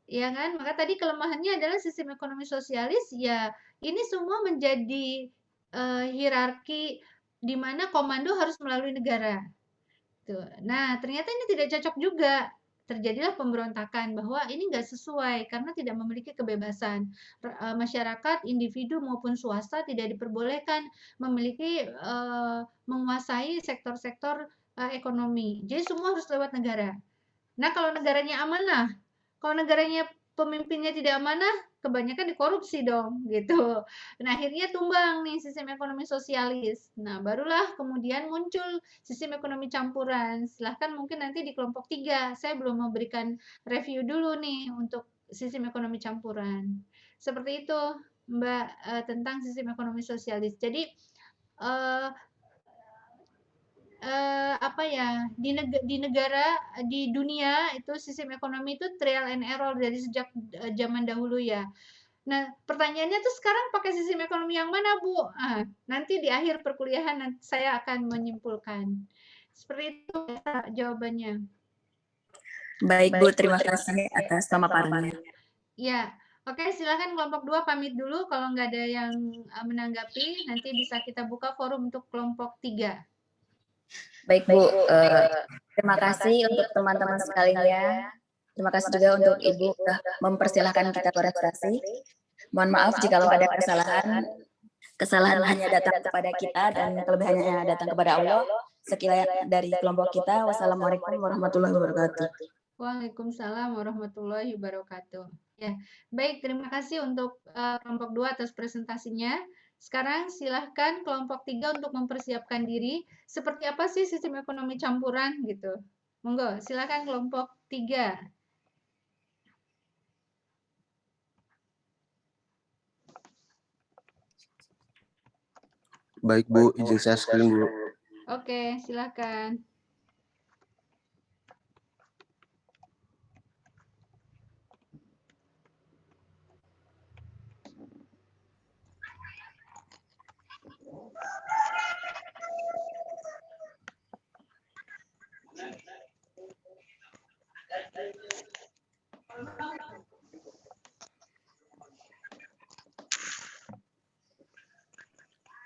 Ya kan? Maka tadi kelemahannya adalah sistem ekonomi sosialis, ya ini semua menjadi hierarki di mana komando harus melalui negara. Tuh. Nah, ternyata ini tidak cocok juga. Terjadilah pemberontakan bahwa ini nggak sesuai karena tidak memiliki kebebasan. Masyarakat, individu maupun swasta tidak diperbolehkan memiliki menguasai sektor-sektor ekonomi. Jadi semua harus lewat negara. Nah, kalau negaranya amanah, kalau negaranya pemimpinnya tidak amanah, kebanyakan dikorupsi dong, gitu. Nah, akhirnya tumbang nih sistem ekonomi sosialis. Nah, barulah kemudian muncul sistem ekonomi campuran. Silahkan mungkin nanti di kelompok 3, saya belum memberikan review dulu nih untuk sistem ekonomi campuran. Seperti itu, Mbak, tentang sistem ekonomi sosialis. Jadi, di negara, di dunia itu sistem ekonomi itu trial and error dari sejak zaman dahulu ya. Nah, pertanyaannya tuh sekarang pakai sistem ekonomi yang mana, Bu? Nanti di akhir perkuliahan saya akan menyimpulkan. Seperti itu jawabannya.
Baik, Bu, terima kasih atas pemaparannya.
Ya, oke, silakan kelompok 2 pamit dulu. Kalau nggak ada yang menanggapi, nanti bisa kita buka forum untuk kelompok 3.
Baik, Bu. Terima kasih untuk teman-teman sekalian. Terima kasih juga untuk Ibu sudah mempersilahkan kita berorganisasi. Mohon maaf jika ada kesalahan. Kesalahan hanya datang kepada kita dan kelebihannya datang kepada Allah. Sekian dari kelompok kita. Wassalamualaikum warahmatullahi wabarakatuh.
Waalaikumsalam warahmatullahi wabarakatuh. Ya, baik, terima kasih untuk kelompok 2 atas presentasinya. Sekarang silahkan kelompok 3 untuk mempersiapkan diri. Seperti apa sih sistem ekonomi campuran gitu? Monggo, silahkan kelompok 3.
Baik, Bu, izin saya screen dulu.
Oke, silahkan.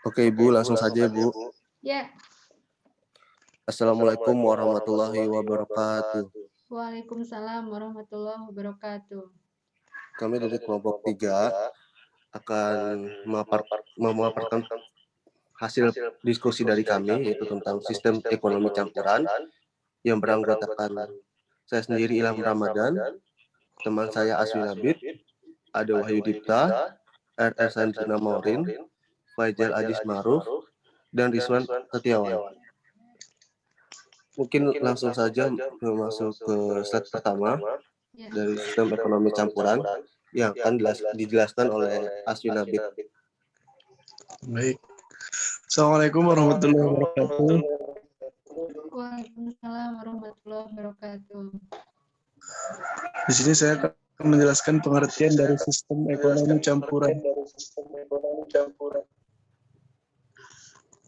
Oke, Ibu, langsung saja, Bu.
Ya.
Assalamualaikum warahmatullahi wabarakatuh.
Waalaikumsalam warahmatullahi wabarakatuh.
Kami dari kelompok 3 akan memaparkan hasil diskusi dari kami, yaitu tentang sistem ekonomi campuran yang beranggotakan saya sendiri Ilham Ramadan, teman saya Aswin Abid, ada Wahyu Dipta, R.R. Sandrina Maurin, Faizal Adis Maruf, dan Rizwan Setiawan. mungkin langsung saja masuk ke slide pertama dari sistem ekonomi campuran yang akan dijelaskan oleh Aswin Habib.
Baik. Assalamualaikum warahmatullahi wabarakatuh.
Waalaikumsalam warahmatullahi wabarakatuh.
Di sini saya akan menjelaskan pengertian dari sistem ekonomi campuran.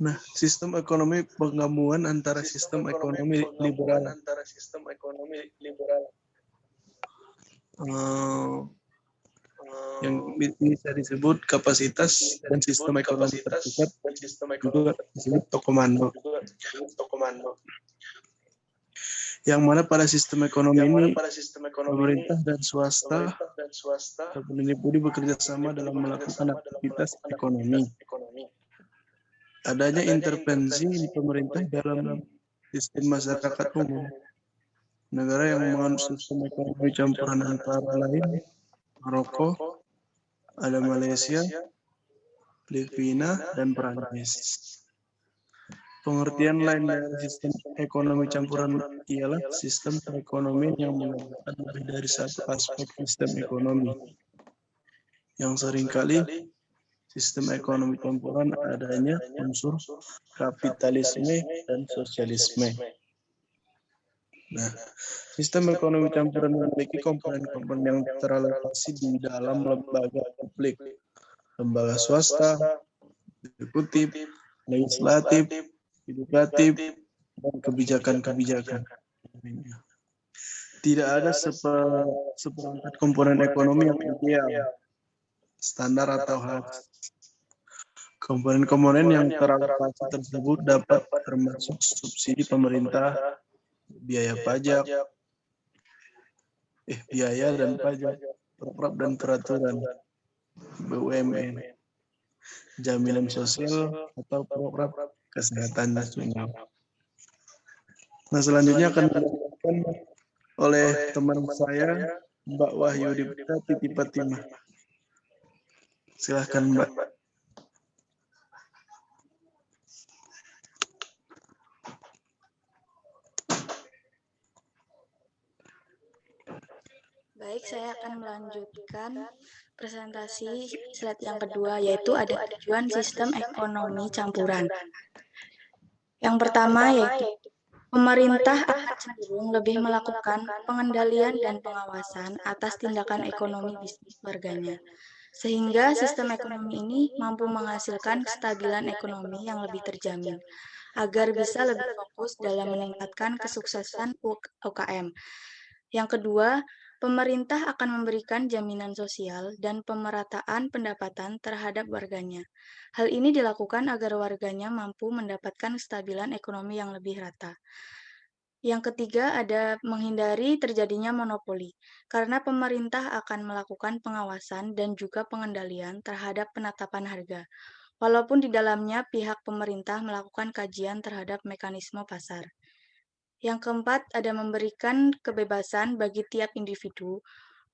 Nah, sistem ekonomi penggabungan antara sistem ekonomi liberal yang bisa disebut kapasitas dan sistem ekonomi terpusat juga disebut Tokomando. Yang mana pada sistem ekonomi ini pemerintah dan swasta budi bekerja sama dalam melakukan aktivitas ekonomi. Adanya intervensi pemerintah dalam sistem masyarakat umum. Negara yang menganut sistem ekonomi campuran antara lain Maroko, ada Malaysia, Filipina, dan Perancis. Pengertian lain dari sistem ekonomi campuran ialah sistem perekonomian yang menggabungkan lebih dari satu aspek sistem ekonomi. Yang seringkali sistem ekonomi campuran adanya unsur kapitalisme dan sosialisme. Nah, sistem ekonomi campuran memiliki komponen-komponen yang teralokasi di dalam lembaga publik, lembaga swasta, eksekutif, legislatif, edukatif, dan kebijakan-kebijakan. Tidak ada seperangkat komponen ekonomi yang ideal, standar atau khas. Komponen-komponen yang teralokasi tersebut dapat termasuk subsidi pemerintah, biaya pajak, biaya dan pajak, program dan peraturan, BUMN, jaminan sosial atau program kesehatan nasional. Nah, selanjutnya akan dilakukan oleh teman saya, Mbak Wahyu Dipta Titi Fatimah. Silahkan, Mbak.
Baik, saya akan melanjutkan presentasi slide yang kedua, yaitu ada tujuan sistem ekonomi campuran. Yang pertama yaitu pemerintah akan cenderung lebih melakukan pengendalian dan pengawasan atas tindakan ekonomi bisnis warganya, sehingga sistem ekonomi ini mampu menghasilkan kestabilan ekonomi yang lebih terjamin, agar bisa lebih fokus dalam meningkatkan kesuksesan UKM. Yang kedua, pemerintah akan memberikan jaminan sosial dan pemerataan pendapatan terhadap warganya. Hal ini dilakukan agar warganya mampu mendapatkan kestabilan ekonomi yang lebih rata. Yang ketiga ada menghindari terjadinya monopoli, karena pemerintah akan melakukan pengawasan dan juga pengendalian terhadap penetapan harga, walaupun di dalamnya pihak pemerintah melakukan kajian terhadap mekanisme pasar. Yang keempat, ada memberikan kebebasan bagi tiap individu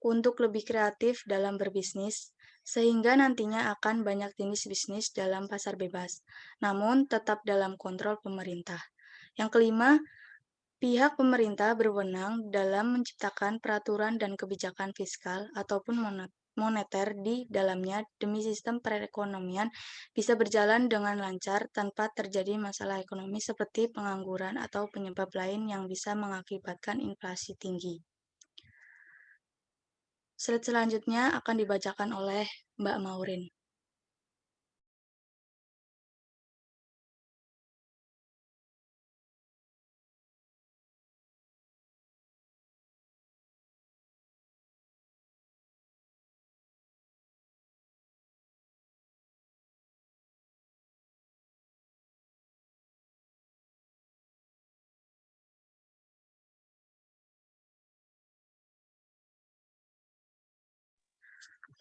untuk lebih kreatif dalam berbisnis, sehingga nantinya akan banyak jenis bisnis dalam pasar bebas, namun tetap dalam kontrol pemerintah. Yang kelima, pihak pemerintah berwenang dalam menciptakan peraturan dan kebijakan fiskal ataupun moneter di dalamnya demi sistem perekonomian bisa berjalan dengan lancar tanpa terjadi masalah ekonomi seperti pengangguran atau penyebab lain yang bisa mengakibatkan inflasi tinggi. Slide selanjutnya akan dibacakan oleh Mbak Maureen.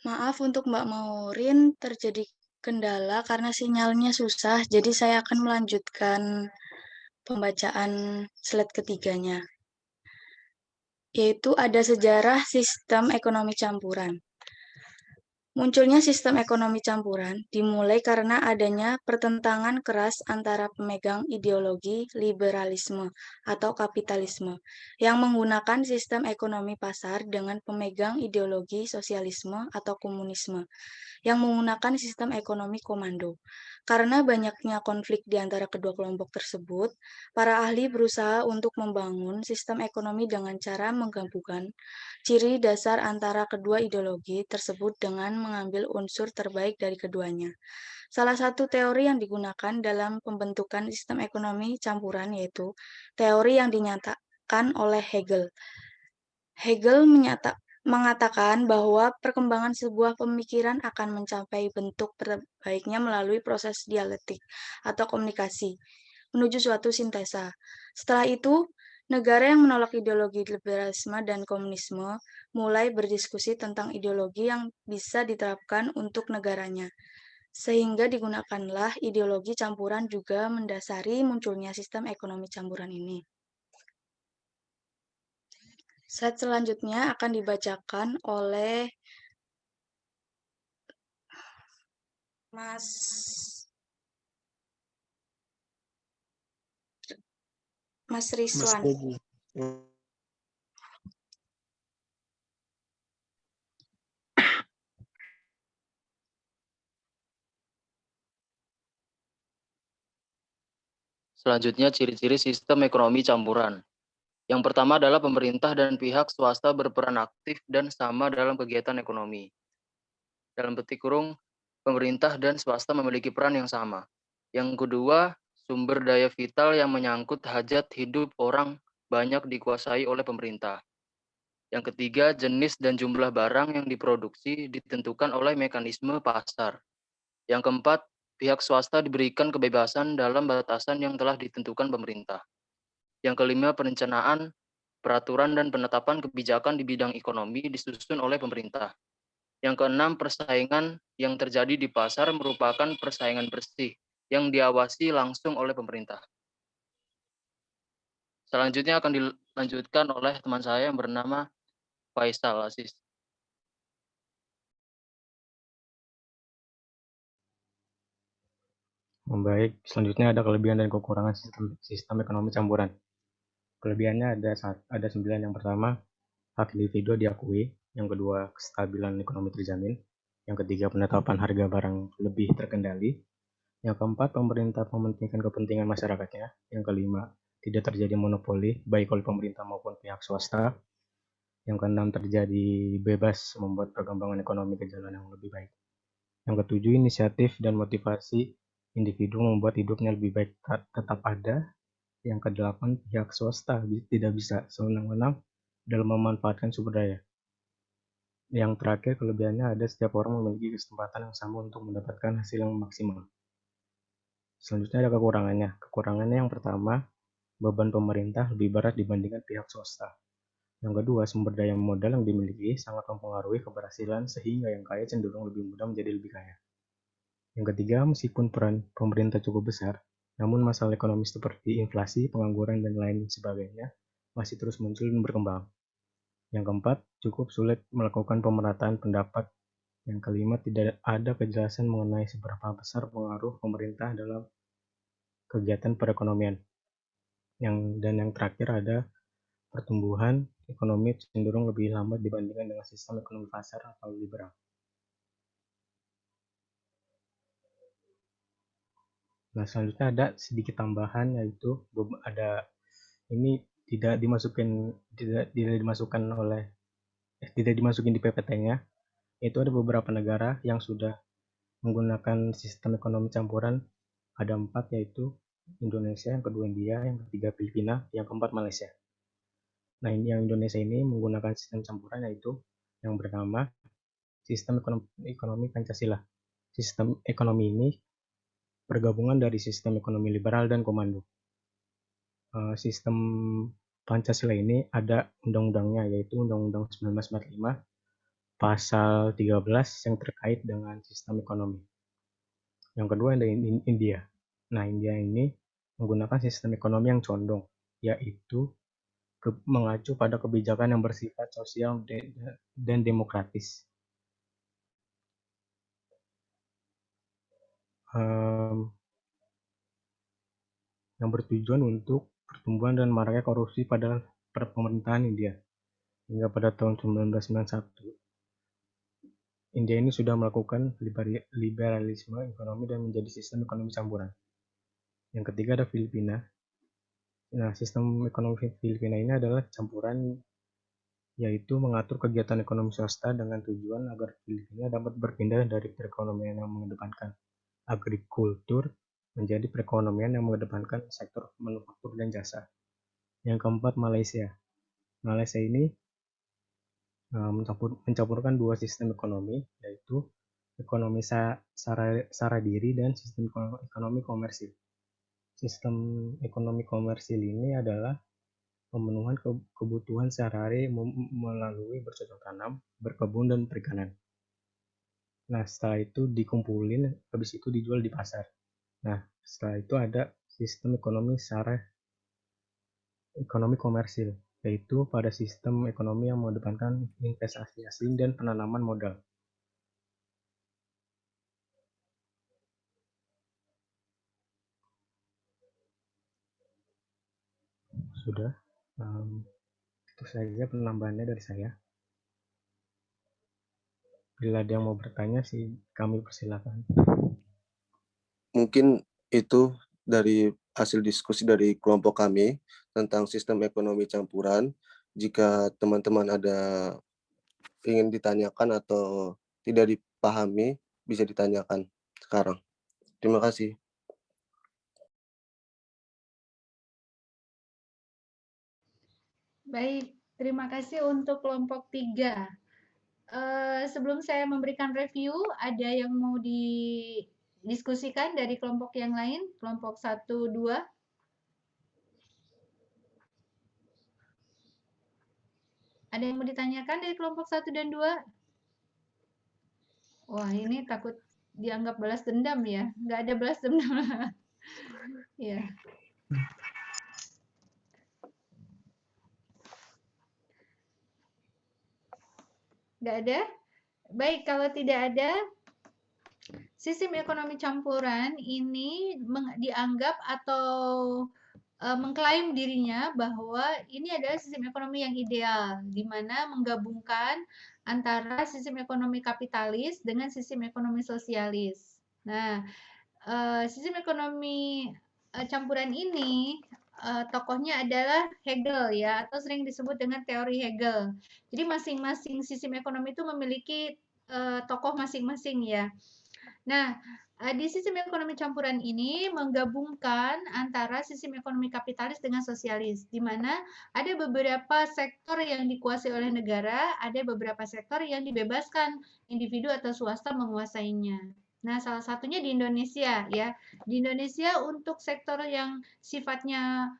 Maaf untuk Mbak Maureen, terjadi kendala karena sinyalnya susah, jadi saya akan melanjutkan pembacaan slide ketiganya, yaitu ada sejarah sistem ekonomi campuran.
Munculnya sistem ekonomi campuran dimulai karena adanya pertentangan keras antara pemegang ideologi liberalisme atau kapitalisme yang menggunakan sistem ekonomi pasar dengan pemegang ideologi sosialisme atau komunisme yang menggunakan sistem ekonomi komando. Karena banyaknya konflik di antara kedua kelompok tersebut, para ahli berusaha untuk membangun sistem ekonomi dengan cara menggabungkan ciri dasar antara kedua ideologi tersebut dengan mengambil unsur terbaik dari keduanya. Salah satu teori yang digunakan dalam pembentukan sistem ekonomi campuran yaitu teori yang dinyatakan oleh Hegel. Hegel mengatakan bahwa perkembangan sebuah pemikiran akan mencapai bentuk terbaiknya melalui proses dialektik atau komunikasi menuju suatu sintesa. Setelah itu, negara yang menolak ideologi liberalisme dan komunisme mulai berdiskusi tentang ideologi yang bisa diterapkan untuk negaranya. Sehingga digunakanlah ideologi campuran juga mendasari munculnya sistem ekonomi campuran ini. Slide selanjutnya akan dibacakan oleh Mas Rizwan.
Selanjutnya, ciri-ciri sistem ekonomi campuran. Yang pertama adalah pemerintah dan pihak swasta berperan aktif dan sama dalam kegiatan ekonomi. Dalam petik kurung, pemerintah dan swasta memiliki peran yang sama. Yang kedua, sumber daya vital yang menyangkut hajat hidup orang banyak dikuasai oleh pemerintah. Yang ketiga, jenis dan jumlah barang yang diproduksi ditentukan oleh mekanisme pasar. Yang keempat, pihak swasta diberikan kebebasan dalam batasan yang telah ditentukan pemerintah. Yang kelima, perencanaan, peraturan, dan penetapan kebijakan di bidang ekonomi disusun oleh pemerintah. Yang keenam, persaingan yang terjadi di pasar merupakan persaingan bersih yang diawasi langsung oleh pemerintah. Selanjutnya akan dilanjutkan oleh teman saya yang bernama Faisal Aziz.
Baik, selanjutnya ada kelebihan dan kekurangan sistem ekonomi campuran. Kelebihannya ada 9. Yang pertama, hak individu diakui. Yang kedua, kestabilan ekonomi terjamin. Yang ketiga, penetapan harga barang lebih terkendali. Yang keempat, pemerintah mementingkan kepentingan masyarakatnya. Yang kelima, tidak terjadi monopoli baik oleh pemerintah maupun pihak swasta. Yang keenam, terjadi bebas membuat perkembangan ekonomi ke jalan yang lebih baik. Yang ketujuh, inisiatif dan motivasi individu membuat hidupnya lebih baik tetap ada. Yang kedelapan, pihak swasta tidak bisa sewenang-wenang dalam memanfaatkan sumber daya. Yang terakhir, kelebihannya ada setiap orang memiliki kesempatan yang sama untuk mendapatkan hasil yang maksimal. Selanjutnya ada kekurangannya. Kekurangannya yang pertama, beban pemerintah lebih berat dibandingkan pihak swasta. Yang kedua, sumber daya modal yang dimiliki sangat mempengaruhi keberhasilan sehingga yang kaya cenderung lebih mudah menjadi lebih kaya. Yang ketiga, meskipun peran pemerintah cukup besar, namun masalah ekonomi seperti inflasi, pengangguran, dan lain sebagainya masih terus muncul dan berkembang. Yang keempat, cukup sulit melakukan pemerataan pendapat. Yang kelima, tidak ada kejelasan mengenai seberapa besar pengaruh pemerintah dalam kegiatan perekonomian. Dan yang terakhir ada pertumbuhan ekonomi cenderung lebih lambat dibandingkan dengan sistem ekonomi pasar atau liberal. Nah, selanjutnya ada sedikit tambahan, yaitu ini tidak dimasukin di PPT-nya. Itu ada beberapa negara yang sudah menggunakan sistem ekonomi campuran. Ada 4, yaitu Indonesia, yang kedua India, yang ketiga Filipina, yang keempat Malaysia. Nah, yang Indonesia ini menggunakan sistem campuran, yaitu yang bernama sistem ekonomi Pancasila. Sistem ekonomi ini pergabungan dari sistem ekonomi liberal dan komando. Sistem Pancasila ini ada undang-undangnya, yaitu Undang-Undang 1945 pasal 13 yang terkait dengan sistem ekonomi. Yang kedua ada India. Nah, India ini menggunakan sistem ekonomi yang condong, yaitu mengacu pada kebijakan yang bersifat sosial dan demokratis. yang bertujuan untuk pertumbuhan dan maraknya korupsi pada pemerintahan India. Hingga pada tahun 1991, India ini sudah melakukan liberalisme ekonomi dan menjadi sistem ekonomi campuran. Yang ketiga ada Filipina. Nah, sistem ekonomi Filipina ini adalah campuran, yaitu mengatur kegiatan ekonomi swasta dengan tujuan agar Filipina dapat berpindah dari perekonomian yang mengedepankan agrikultur menjadi perekonomian yang mengedepankan sektor manufaktur dan jasa. Yang keempat, Malaysia. Malaysia ini mencampurkan dua sistem ekonomi, yaitu ekonomi sara diri dan sistem ekonomi komersil. Sistem ekonomi komersil ini adalah pemenuhan kebutuhan sehari-hari melalui bercocok tanam, berkebun, dan perikanan. Nah, setelah itu dikumpulin, habis itu dijual di pasar. Nah, setelah itu ada sistem ekonomi komersil, yaitu pada sistem ekonomi yang mengedepankan investasi asing dan penanaman modal. Sudah, itu saja penambahannya dari saya. Bila ada yang mau bertanya sih, kami persilakan.
Mungkin itu dari hasil diskusi dari kelompok kami tentang sistem ekonomi campuran. Jika teman-teman ada ingin ditanyakan atau tidak dipahami, bisa ditanyakan sekarang. Terima kasih.
Baik, terima kasih untuk kelompok 3. Sebelum saya memberikan review, ada yang mau didiskusikan dari kelompok yang lain? Kelompok 1, 2? Ada yang mau ditanyakan dari kelompok 1 dan 2? Wah, ini takut dianggap balas dendam ya. Nggak ada balas dendam. Ya. Nggak ada? Baik, kalau tidak ada, sistem ekonomi campuran ini dianggap atau mengklaim dirinya bahwa ini adalah sistem ekonomi yang ideal, di mana menggabungkan antara sistem ekonomi kapitalis dengan sistem ekonomi sosialis. Nah, sistem ekonomi campuran ini tokohnya adalah Hegel ya, atau sering disebut dengan teori Hegel. Jadi masing-masing sistem ekonomi itu memiliki tokoh masing-masing ya. Nah, di sistem ekonomi campuran ini menggabungkan antara sistem ekonomi kapitalis dengan sosialis, di mana ada beberapa sektor yang dikuasai oleh negara, ada beberapa sektor yang dibebaskan individu atau swasta menguasainya. Nah, salah satunya di Indonesia ya. Di Indonesia untuk sektor yang sifatnya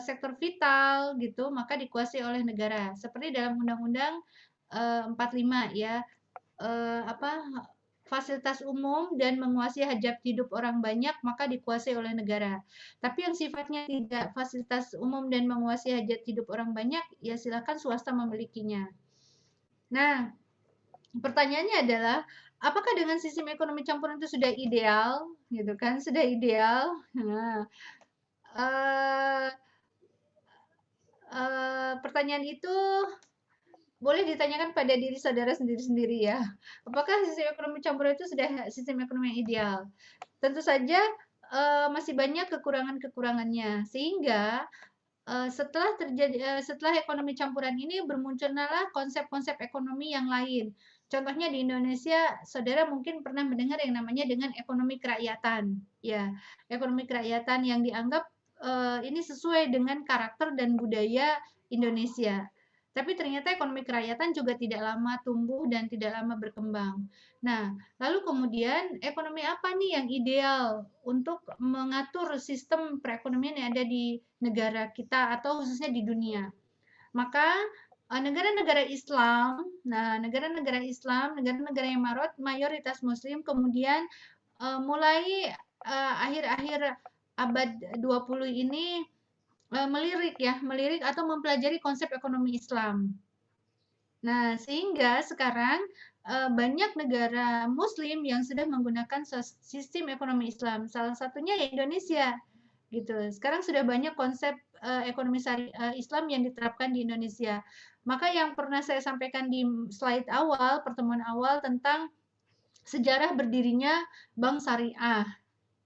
sektor vital gitu, maka dikuasai oleh negara. Seperti dalam Undang-Undang 45 ya. Fasilitas umum dan menguasai hajat hidup orang banyak maka dikuasai oleh negara. Tapi yang sifatnya tidak fasilitas umum dan menguasai hajat hidup orang banyak, ya silakan swasta memilikinya. Nah, pertanyaannya adalah, apakah dengan sistem ekonomi campuran itu sudah ideal, gitu kan? Sudah ideal. Nah, pertanyaan itu boleh ditanyakan pada diri saudara sendiri-sendiri ya. Apakah sistem ekonomi campuran itu sudah sistem ekonomi yang ideal? Tentu saja masih banyak kekurangan-kekurangannya. Sehingga setelah ekonomi campuran ini bermuncullah konsep-konsep ekonomi yang lain. Contohnya di Indonesia, saudara mungkin pernah mendengar yang namanya dengan ekonomi kerakyatan. Ya, ekonomi kerakyatan yang dianggap ini sesuai dengan karakter dan budaya Indonesia. Tapi ternyata ekonomi kerakyatan juga tidak lama tumbuh dan tidak lama berkembang. Nah, lalu kemudian ekonomi apa nih yang ideal untuk mengatur sistem perekonomian yang ada di negara kita atau khususnya di dunia? Maka negara-negara Islam, negara-negara yang mayoritas Muslim, kemudian mulai akhir-akhir abad 20 ini melirik atau mempelajari konsep ekonomi Islam. Nah, sehingga sekarang banyak negara Muslim yang sudah menggunakan sistem ekonomi Islam. Salah satunya ya Indonesia, gitu. Sekarang sudah banyak konsep ekonomi Islam yang diterapkan di Indonesia. Maka yang pernah saya sampaikan di slide awal, pertemuan awal tentang sejarah berdirinya Bank Syariah.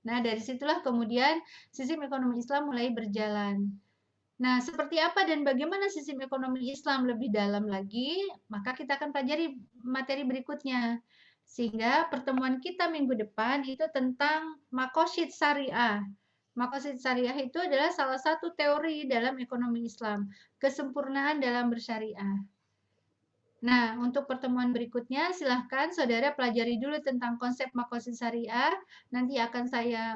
Nah, dari situlah kemudian sistem ekonomi Islam mulai berjalan. Nah, seperti apa dan bagaimana sistem ekonomi Islam lebih dalam lagi, maka kita akan pelajari materi berikutnya. Sehingga pertemuan kita minggu depan itu tentang Maqasid Syariah. Maqasid Syariah itu adalah salah satu teori dalam ekonomi Islam, kesempurnaan dalam bersyariah. Nah, untuk pertemuan berikutnya, silahkan saudara pelajari dulu tentang konsep Maqasid Syariah. Nanti akan saya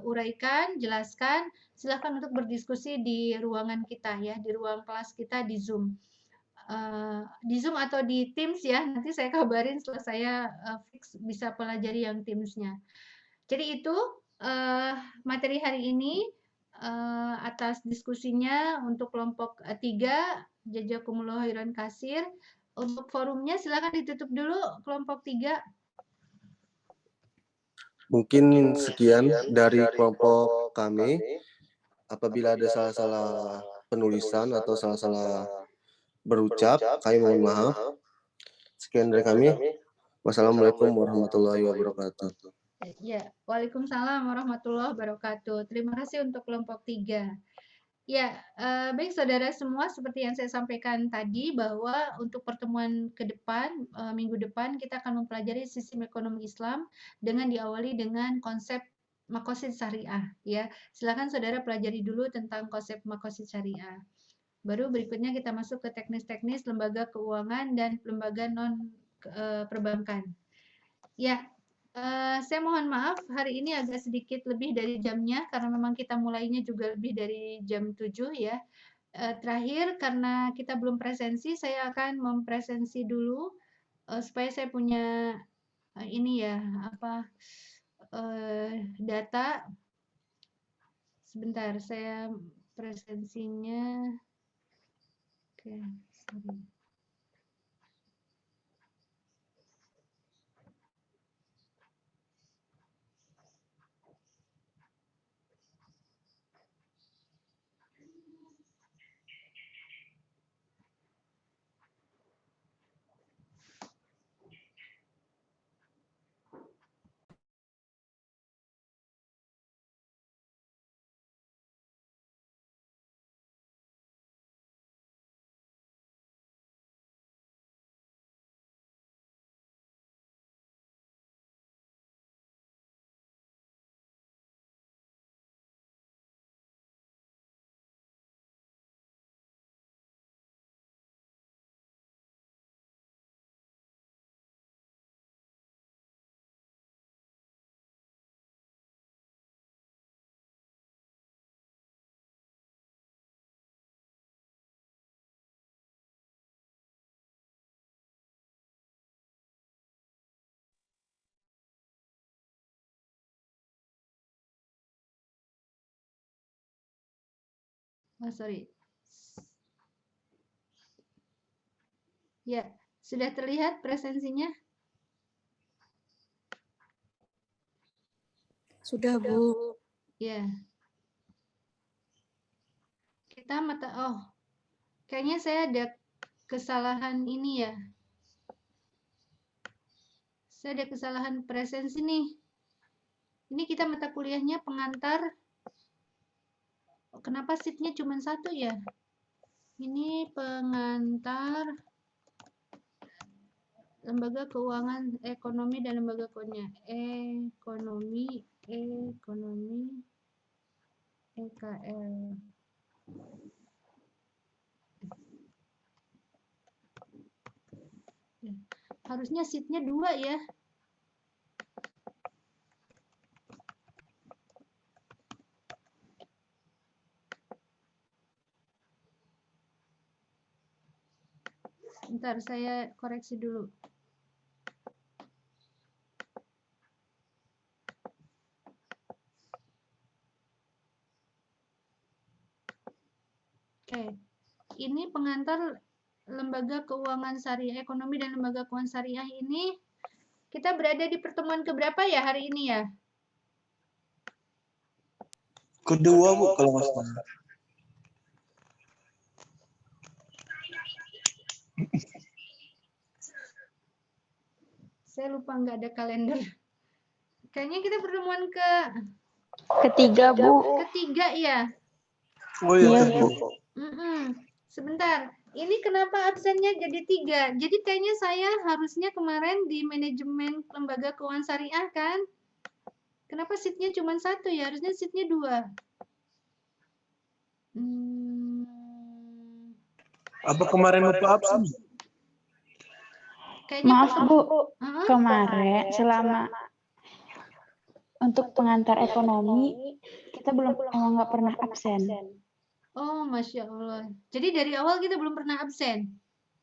uraikan, jelaskan. Silahkan untuk berdiskusi di ruangan kita ya, di ruang kelas kita di Zoom. Di Zoom atau di Teams ya, nanti saya kabarin setelah saya fix bisa pelajari yang Teams-nya. Jadi itu materi hari ini atas diskusinya untuk kelompok 3, Jazakumullah khairan kasir. Untuk forumnya silakan ditutup dulu kelompok 3.
Mungkin sekian dari kelompok kami. Apabila ada salah-salah penulisan atau salah-salah berucap, kami mohon maaf. Sekian dari kami. Wassalamualaikum warahmatullahi wabarakatuh.
Ya, Waalaikumsalam warahmatullahi wabarakatuh. Terima kasih untuk kelompok 3. Ya, baik saudara semua, seperti yang saya sampaikan tadi bahwa untuk pertemuan ke depan, minggu depan kita akan mempelajari sistem ekonomi Islam dengan diawali dengan konsep Maqasid Syariah. Ya, silakan saudara pelajari dulu tentang konsep Maqasid Syariah. Baru berikutnya kita masuk ke teknis-teknis lembaga keuangan dan lembaga non perbankan. Ya, saya mohon maaf hari ini agak sedikit lebih dari jamnya karena memang kita mulainya juga lebih dari jam 7 ya. Terakhir karena kita belum presensi, saya akan mempresensi dulu supaya saya punya ini ya apa data. Sebentar, saya presensinya. Oke, sorry. Oh, sorry. Ya, sudah terlihat presensinya?
Sudah, Bu.
Ya. Kita kayaknya saya ada kesalahan ini ya. Saya ada kesalahan presensi nih. Ini kita mata kuliahnya pengantar. Kenapa seatnya cuma 1 ya? Ini pengantar lembaga keuangan ekonomi dan lembaga keuangannya. Ekonomi EKL. Harusnya seatnya 2 ya. Bentar, saya koreksi dulu. Oke. Ini pengantar lembaga keuangan syariah ekonomi dan lembaga keuangan syariah ini kita berada di pertemuan keberapa ya hari ini ya?
Kedua, Bu, kalau nggak salah.
Saya lupa nggak ada kalender. Kayaknya kita pertemuan
Ketiga, Bu.
ketiga ya.
Oh iya,
Iya, Bu.
Sebentar. Ini kenapa absennya jadi 3? Jadi kayaknya saya harusnya kemarin di manajemen lembaga keuangan syariah kan? Kenapa seatnya cuma 1 ya? Harusnya seatnya 2.
Apa kemarin Bapak absen?
Kayaknya
Maaf, Bu.
Hah?
Kemarin selama untuk pengantar ekonomi kita nggak pernah absen.
Oh, Masya Allah. Jadi dari awal kita belum pernah absen?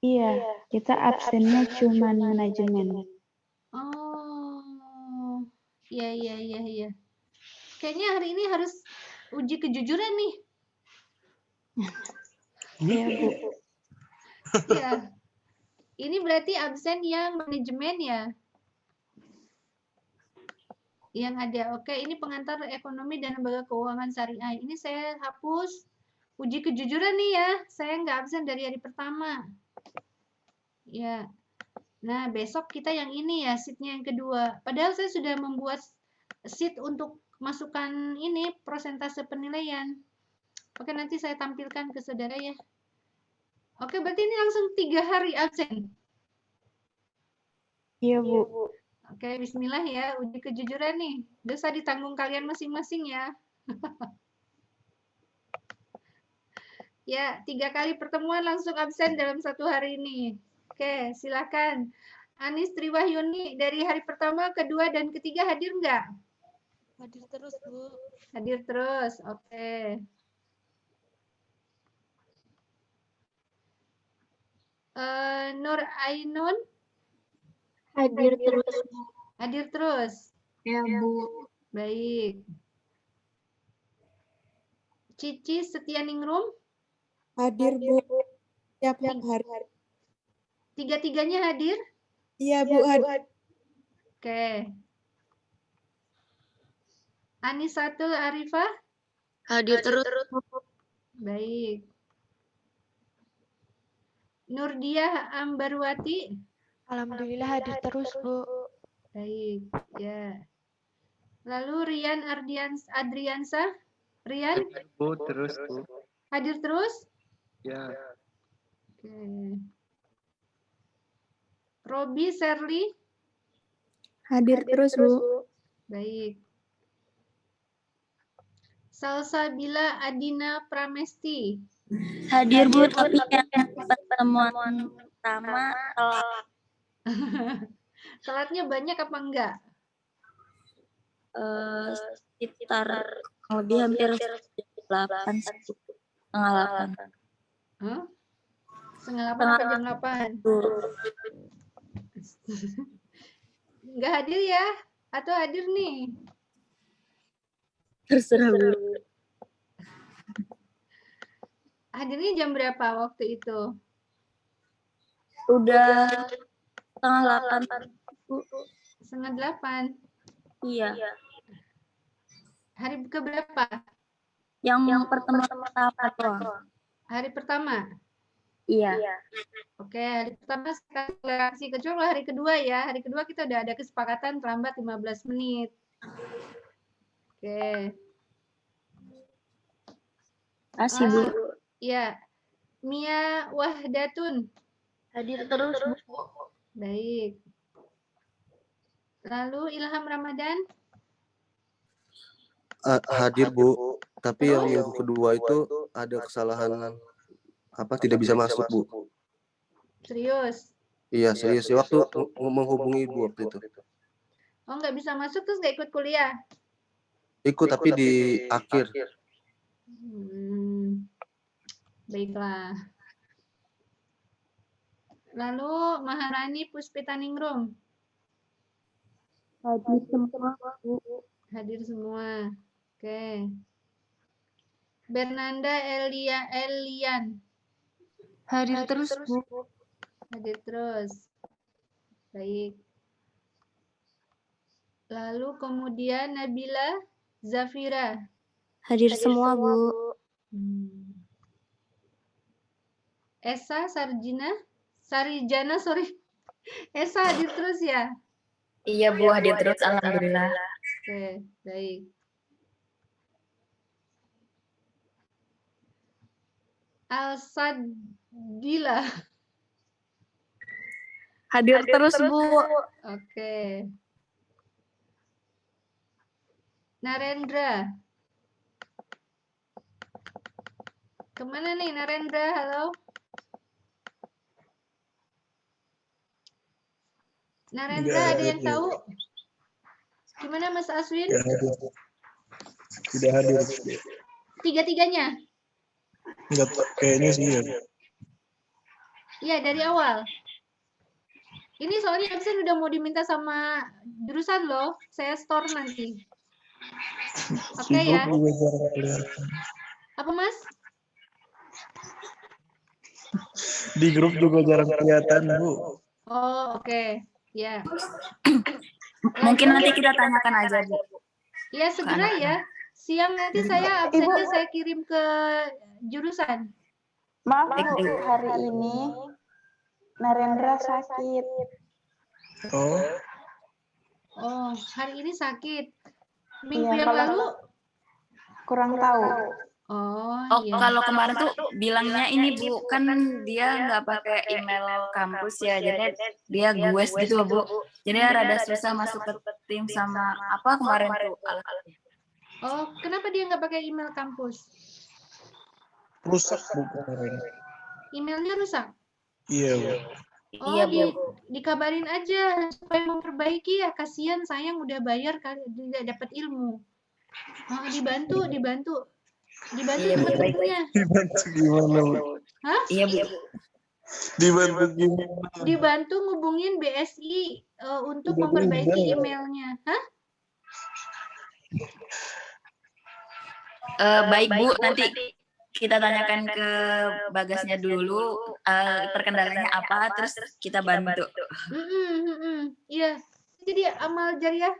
Iya, kita absennya cuma manajemen.
Oh, iya. Kayaknya hari ini harus uji kejujuran nih.
Iya, Bu.
Iya. Ini berarti absen yang manajemen ya? Yang ada. Oke, ini pengantar ekonomi dan lembaga keuangan syariah. Ini saya hapus. Uji kejujuran nih ya. Saya nggak absen dari hari pertama. Ya. Nah, besok kita yang ini ya, sheet-nya yang kedua. Padahal saya sudah membuat sheet untuk masukkan ini persentase penilaian. Oke, nanti saya tampilkan ke saudara ya. Oke, berarti ini langsung 3 hari absen.
Iya, Bu.
Oke, bismillah ya, uji kejujuran nih. Dosa ditanggung kalian masing-masing ya. Ya, 3 kali pertemuan langsung absen dalam 1 hari ini. Oke, silakan. Anis Triwahyuni dari hari pertama, kedua, dan ketiga hadir nggak?
Hadir terus, Bu.
Hadir terus, oke. Nur Ainun?
Hadir terus, Bu.
Hadir terus?
Ya, Bu.
Baik. Cici Setianingrum?
Hadir, Bu. Tiap hari.
Tiga-tiganya hadir?
Iya, Bu. Hadir.
Oke. Anisatul Arifah?
Hadir terus.
Baik. Nurdiah Ambarwati?
Alhamdulillah hadir terus, Bu.
Baik, ya. Lalu Rian Adriansa? Rian?
Bu, terus, Bu.
Hadir terus?
Ya.
Oke. Robi Serli?
Hadir terus, Bu.
Baik. Salsabila Adina Pramesti?
Hadir, Bu, tapi yang pertemuan pertama telat.
Telatnya banyak apa enggak?
Sekitar lebih hampir 8, setengah 8.
Huh? Setengah 8 apa jam 8? Enggak hadir ya? Atau hadir nih?
Terserah, Bu.
Hadirnya jam berapa waktu itu?
Udah setengah 8, Bu.
Setengah 8?
Iya.
Hari keberapa?
Yang pertemuan pertama doang.
Hari pertama?
Iya.
Oke, hari pertama saya kasih kecuali hari kedua ya. Hari kedua kita udah ada kesepakatan terlambat 15 menit. Oke.
Kasih, Bu.
Ya. Mia Wahdatun.
Hadir terus, Bu.
Baik. Lalu Ilham Ramadan?
Hadir, Bu. Tapi yang minggu kedua itu ada kesalahan tidak bisa masuk, Bu.
Serius?
Iya, serius. Waktu menghubungi Ibu waktu itu.
Oh, nggak bisa masuk terus nggak ikut kuliah?
Ikut tapi di akhir.
Baiklah. Lalu Maharani Puspitaningrum?
Hadir semua, Bu.
Hadir semua. Oke. Bernanda Elian?
Hadir terus, Bu.
Hadir terus. Baik. Lalu kemudian Nabila Zafira.
Hadir semua, Bu.
Esa Sarijana, sorry. Esa hadir terus ya?
Iya Bu, hadir terus, alhamdulillah.
Oke, baik. Alsadila.
Hadir terus, Bu.
Oke. Narendra. Kemana nih Narendra? Halo? Narendra, ada yang tahu? Gimana Mas Aswin?
Tidak hadir.
Tiga-tiganya?
Enggak, kayaknya sih ya.
Iya, dari awal. Ini soalnya absen udah mau diminta sama jurusan loh. Saya store nanti. Oke ya. Apa Mas?
Di grup juga jarang kelihatan, Bu.
Oh, oke. Ya.
Mungkin nanti kita tanyakan aja, Bu.
Ya, segera ya. Siang nanti saya absennya saya kirim ke jurusan.
Maaf Bu, hari ini Narendra sakit.
Oh, hari ini sakit. Minggu
Iya,
yang lalu?
Kurang tahu.
Oh, iya.
Kalau kemarin tuh bilangnya ini Bu, kan dia nggak pakai email kampus ya, jadi dia gues gitu Bu. Jadi rada susah masuk ke tim sama apa kemarin tuh alatnya.
Oh, kenapa dia nggak pakai email kampus?
Rusak Bu kemarin.
Emailnya rusak?
Iya Bu.
Oh, dikabarin aja supaya memperbaiki ya. Kasihan sayang udah bayar tidak dapat ilmu. Oh, dibantu teman-temannya.
Dibantu gimana Bu?
Hah?
Iya Bu.
Dibantu gimana?
Dibantu ngubungin BSI untuk memperbaiki emailnya. Hah?
Baik Bu, nanti kita tanyakan ke Bagasnya dulu perkendalanya apa, terus kita bantu.
Iya, jadi amal jariah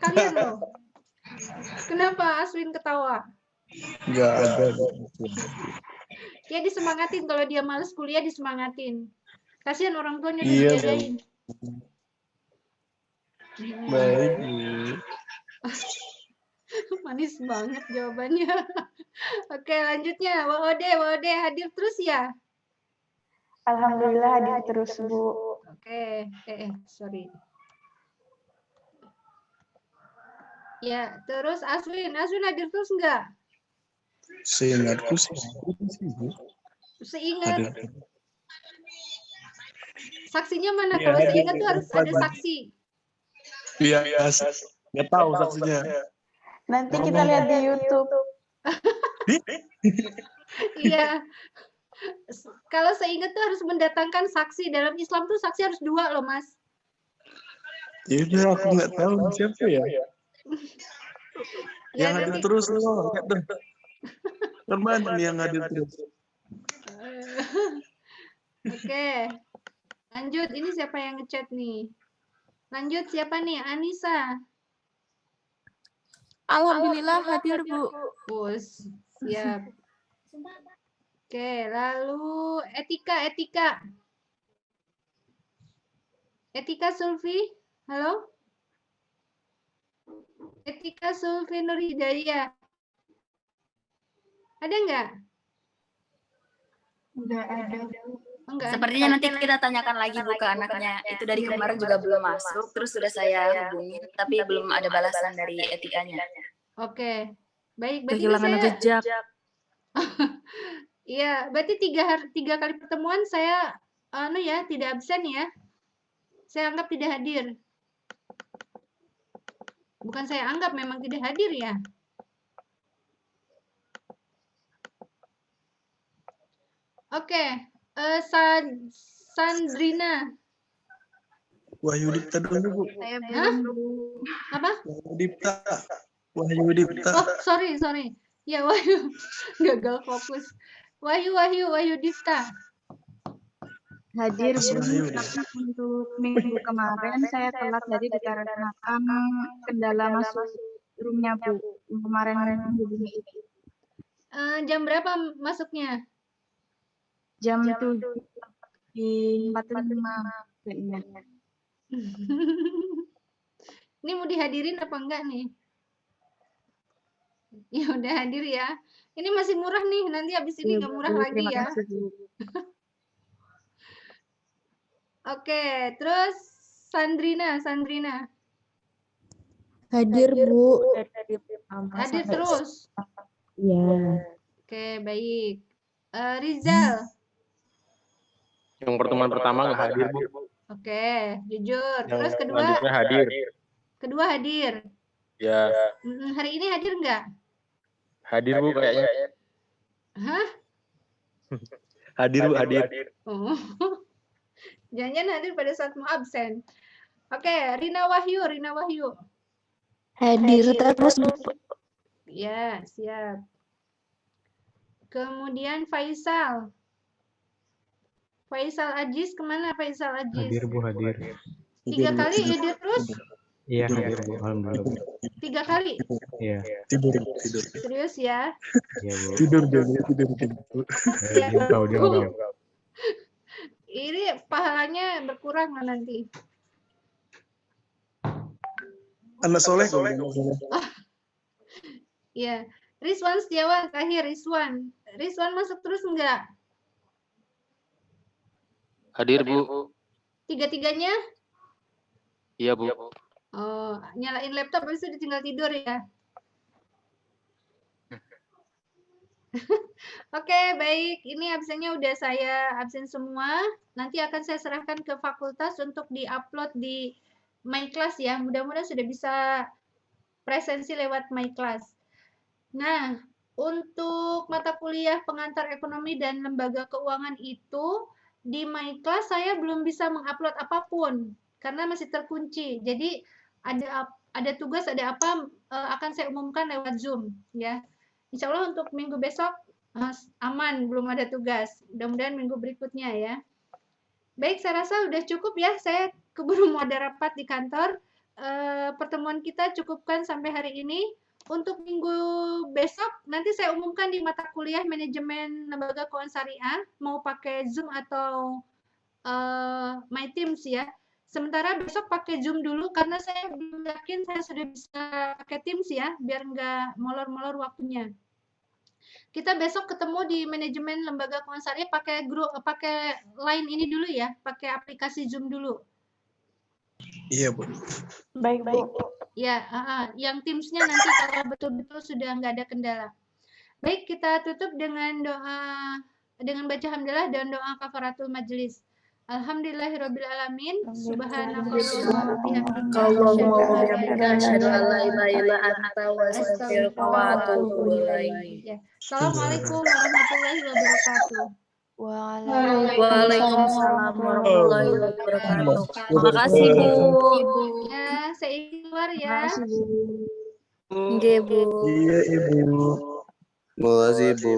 kalian loh. Kenapa Aswin ketawa?
Enggak ada.
Ya disemangatin, kalau dia males kuliah disemangatin. Kasihan orang tuanya
Iya,
dijagain.
Baik Bu.
Manis banget jawabannya. Oke, lanjutnya. Wode hadir terus ya?
Alhamdulillah hadir terus Bu.
Oke, sorry. Ya, terus Aswin hadir terus enggak?
Seingatku sih Bu.
Seingat. Saksinya mana?
Ya,
Kalau seingat tuh harus ada saksi.
Iya, nggak tahu saksinya.
Nanti kita lihat di YouTube.
Iya. Kalau seingat tuh harus mendatangkan saksi. Dalam Islam tuh saksi harus 2 loh, Mas.
Ya udah, aku nggak tahu siapa ya. Yang hadir terus loh, lihat deh. Kemana nih yang hadir terus?
Oke. Lanjut, ini siapa yang ngechat nih? Lanjut, siapa nih? Anissa.
Alhamdulillah hadir Bu.
Bos, siap. Oke, lalu Etika Sulfi, halo? Etika Sulfi Nur Hidayah. Ada nggak?
Nggak ada.
Enggak.
Sepertinya nanti kita tanyakan lagi Bu ke anaknya. Itu dari kemarin juga belum masuk, terus sudah saya hubungin, tapi belum ada balasan dari etikanya.
Oke, baik. Berarti
Kehilangan jejak.
Iya, berarti 3 kali pertemuan saya tidak absen ya. Saya anggap tidak hadir. Bukan saya anggap, memang tidak hadir ya. Oke, Sandrina.
Wahyu Dipta dulu Bu.
Hah? Apa?
Wahyu Dipta.
Oh, sorry. Ya, Wahyu. Gagal fokus. Wahyu Dipta.
Hadir, Bu. Tapi untuk minggu kemarin saya telat jadi dikarenakan kendala masuk roomnya, Bu. Yang kemarin menghubungi itu.
Jam berapa masuknya?
Jam 7:45 kayaknya.
Ini mau dihadirin apa enggak nih? Ya udah hadir ya. Ini masih murah nih, nanti habis ini nggak murah lagi
Terima
ya.
kasih, Bu.
Oke, terus Sandrina.
Hadir, Bu.
Hadir terus.
Iya.
Oke, baik. Rizal.
Yang pertemuan pertama nggak hadir, Bu.
Oke, jujur.
Yang
Terus kedua?
selanjutnya hadir.
Kedua hadir.
Ya,
Hari ini hadir nggak?
hadir, Bu, kayaknya.
Hah?
Hadir, Bu, hadir.
Oh. Jangan-jangan hadir pada saat mau absen. Oke, Rina Wahyu.
Hadir terus, Bu.
Ya, siap. Kemudian Faisal Ajis, kemana Faisal Ajis?
Hadir, Bu, hadir.
3 kali hadir terus?
Iya, hadir, Bu. Alhamdulillah, Bu.
3 kali?
Iya.
Tidur.
Serius ya?
Iya, Bu.
Tidur.
Diam.
Ini pahalanya berkurang lah nanti.
Anak soleh.
Ya, Rizwan Setiawan terakhir. Rizwan masuk terus enggak?
Hadir, Bu.
Tiga-tiganya?
Iya, Bu.
Oh, nyalain laptop habis itu tinggal tidur ya. Oke, baik. Ini absennya udah saya absen semua. Nanti akan saya serahkan ke fakultas untuk di-upload di MyClass ya. Mudah-mudahan sudah bisa presensi lewat MyClass. Nah, untuk mata kuliah pengantar ekonomi dan lembaga keuangan itu di MyClass saya belum bisa mengupload apapun karena masih terkunci. Jadi ada tugas, ada apa akan saya umumkan lewat Zoom ya. Insya Allah untuk minggu besok aman, belum ada tugas. Mudah-mudahan minggu berikutnya ya. Baik, saya rasa udah cukup ya. Saya keburu mau ada rapat di kantor. Pertemuan kita cukupkan sampai hari ini. Untuk minggu besok nanti saya umumkan di mata kuliah manajemen lembaga keuangan syariah mau pakai Zoom atau My Teams ya. Sementara besok pakai Zoom dulu karena saya belum yakin saya sudah bisa pakai Teams ya, biar nggak molor-molor waktunya. Kita besok ketemu di manajemen lembaga keuangan syariah pakai line ini dulu ya, pakai aplikasi Zoom dulu.
Iya, Bu.
Baik, Bu.
Ya, yang Teams-nya nanti kalau betul-betul sudah nggak ada kendala. Baik, kita tutup dengan baca hamdalah dan doa kafaratul majelis. Alhamdulillahirrabbilalamin. Subhanakallahumma wa bihamdika.
Allahumma wa bihamdika asyhadu an la ilaha illa anta wa astaghfiruka wa atubu ilaik.
Assalamualaikum warahmatullahi wabarakatuh.
Waalaikumsalam warahmatullahi wabarakatuh. Terima kasih, Bu.
Ya, saya keluar ya.
Nggih, Bu.
Iya, Ibu.
Terima kasih, Bu.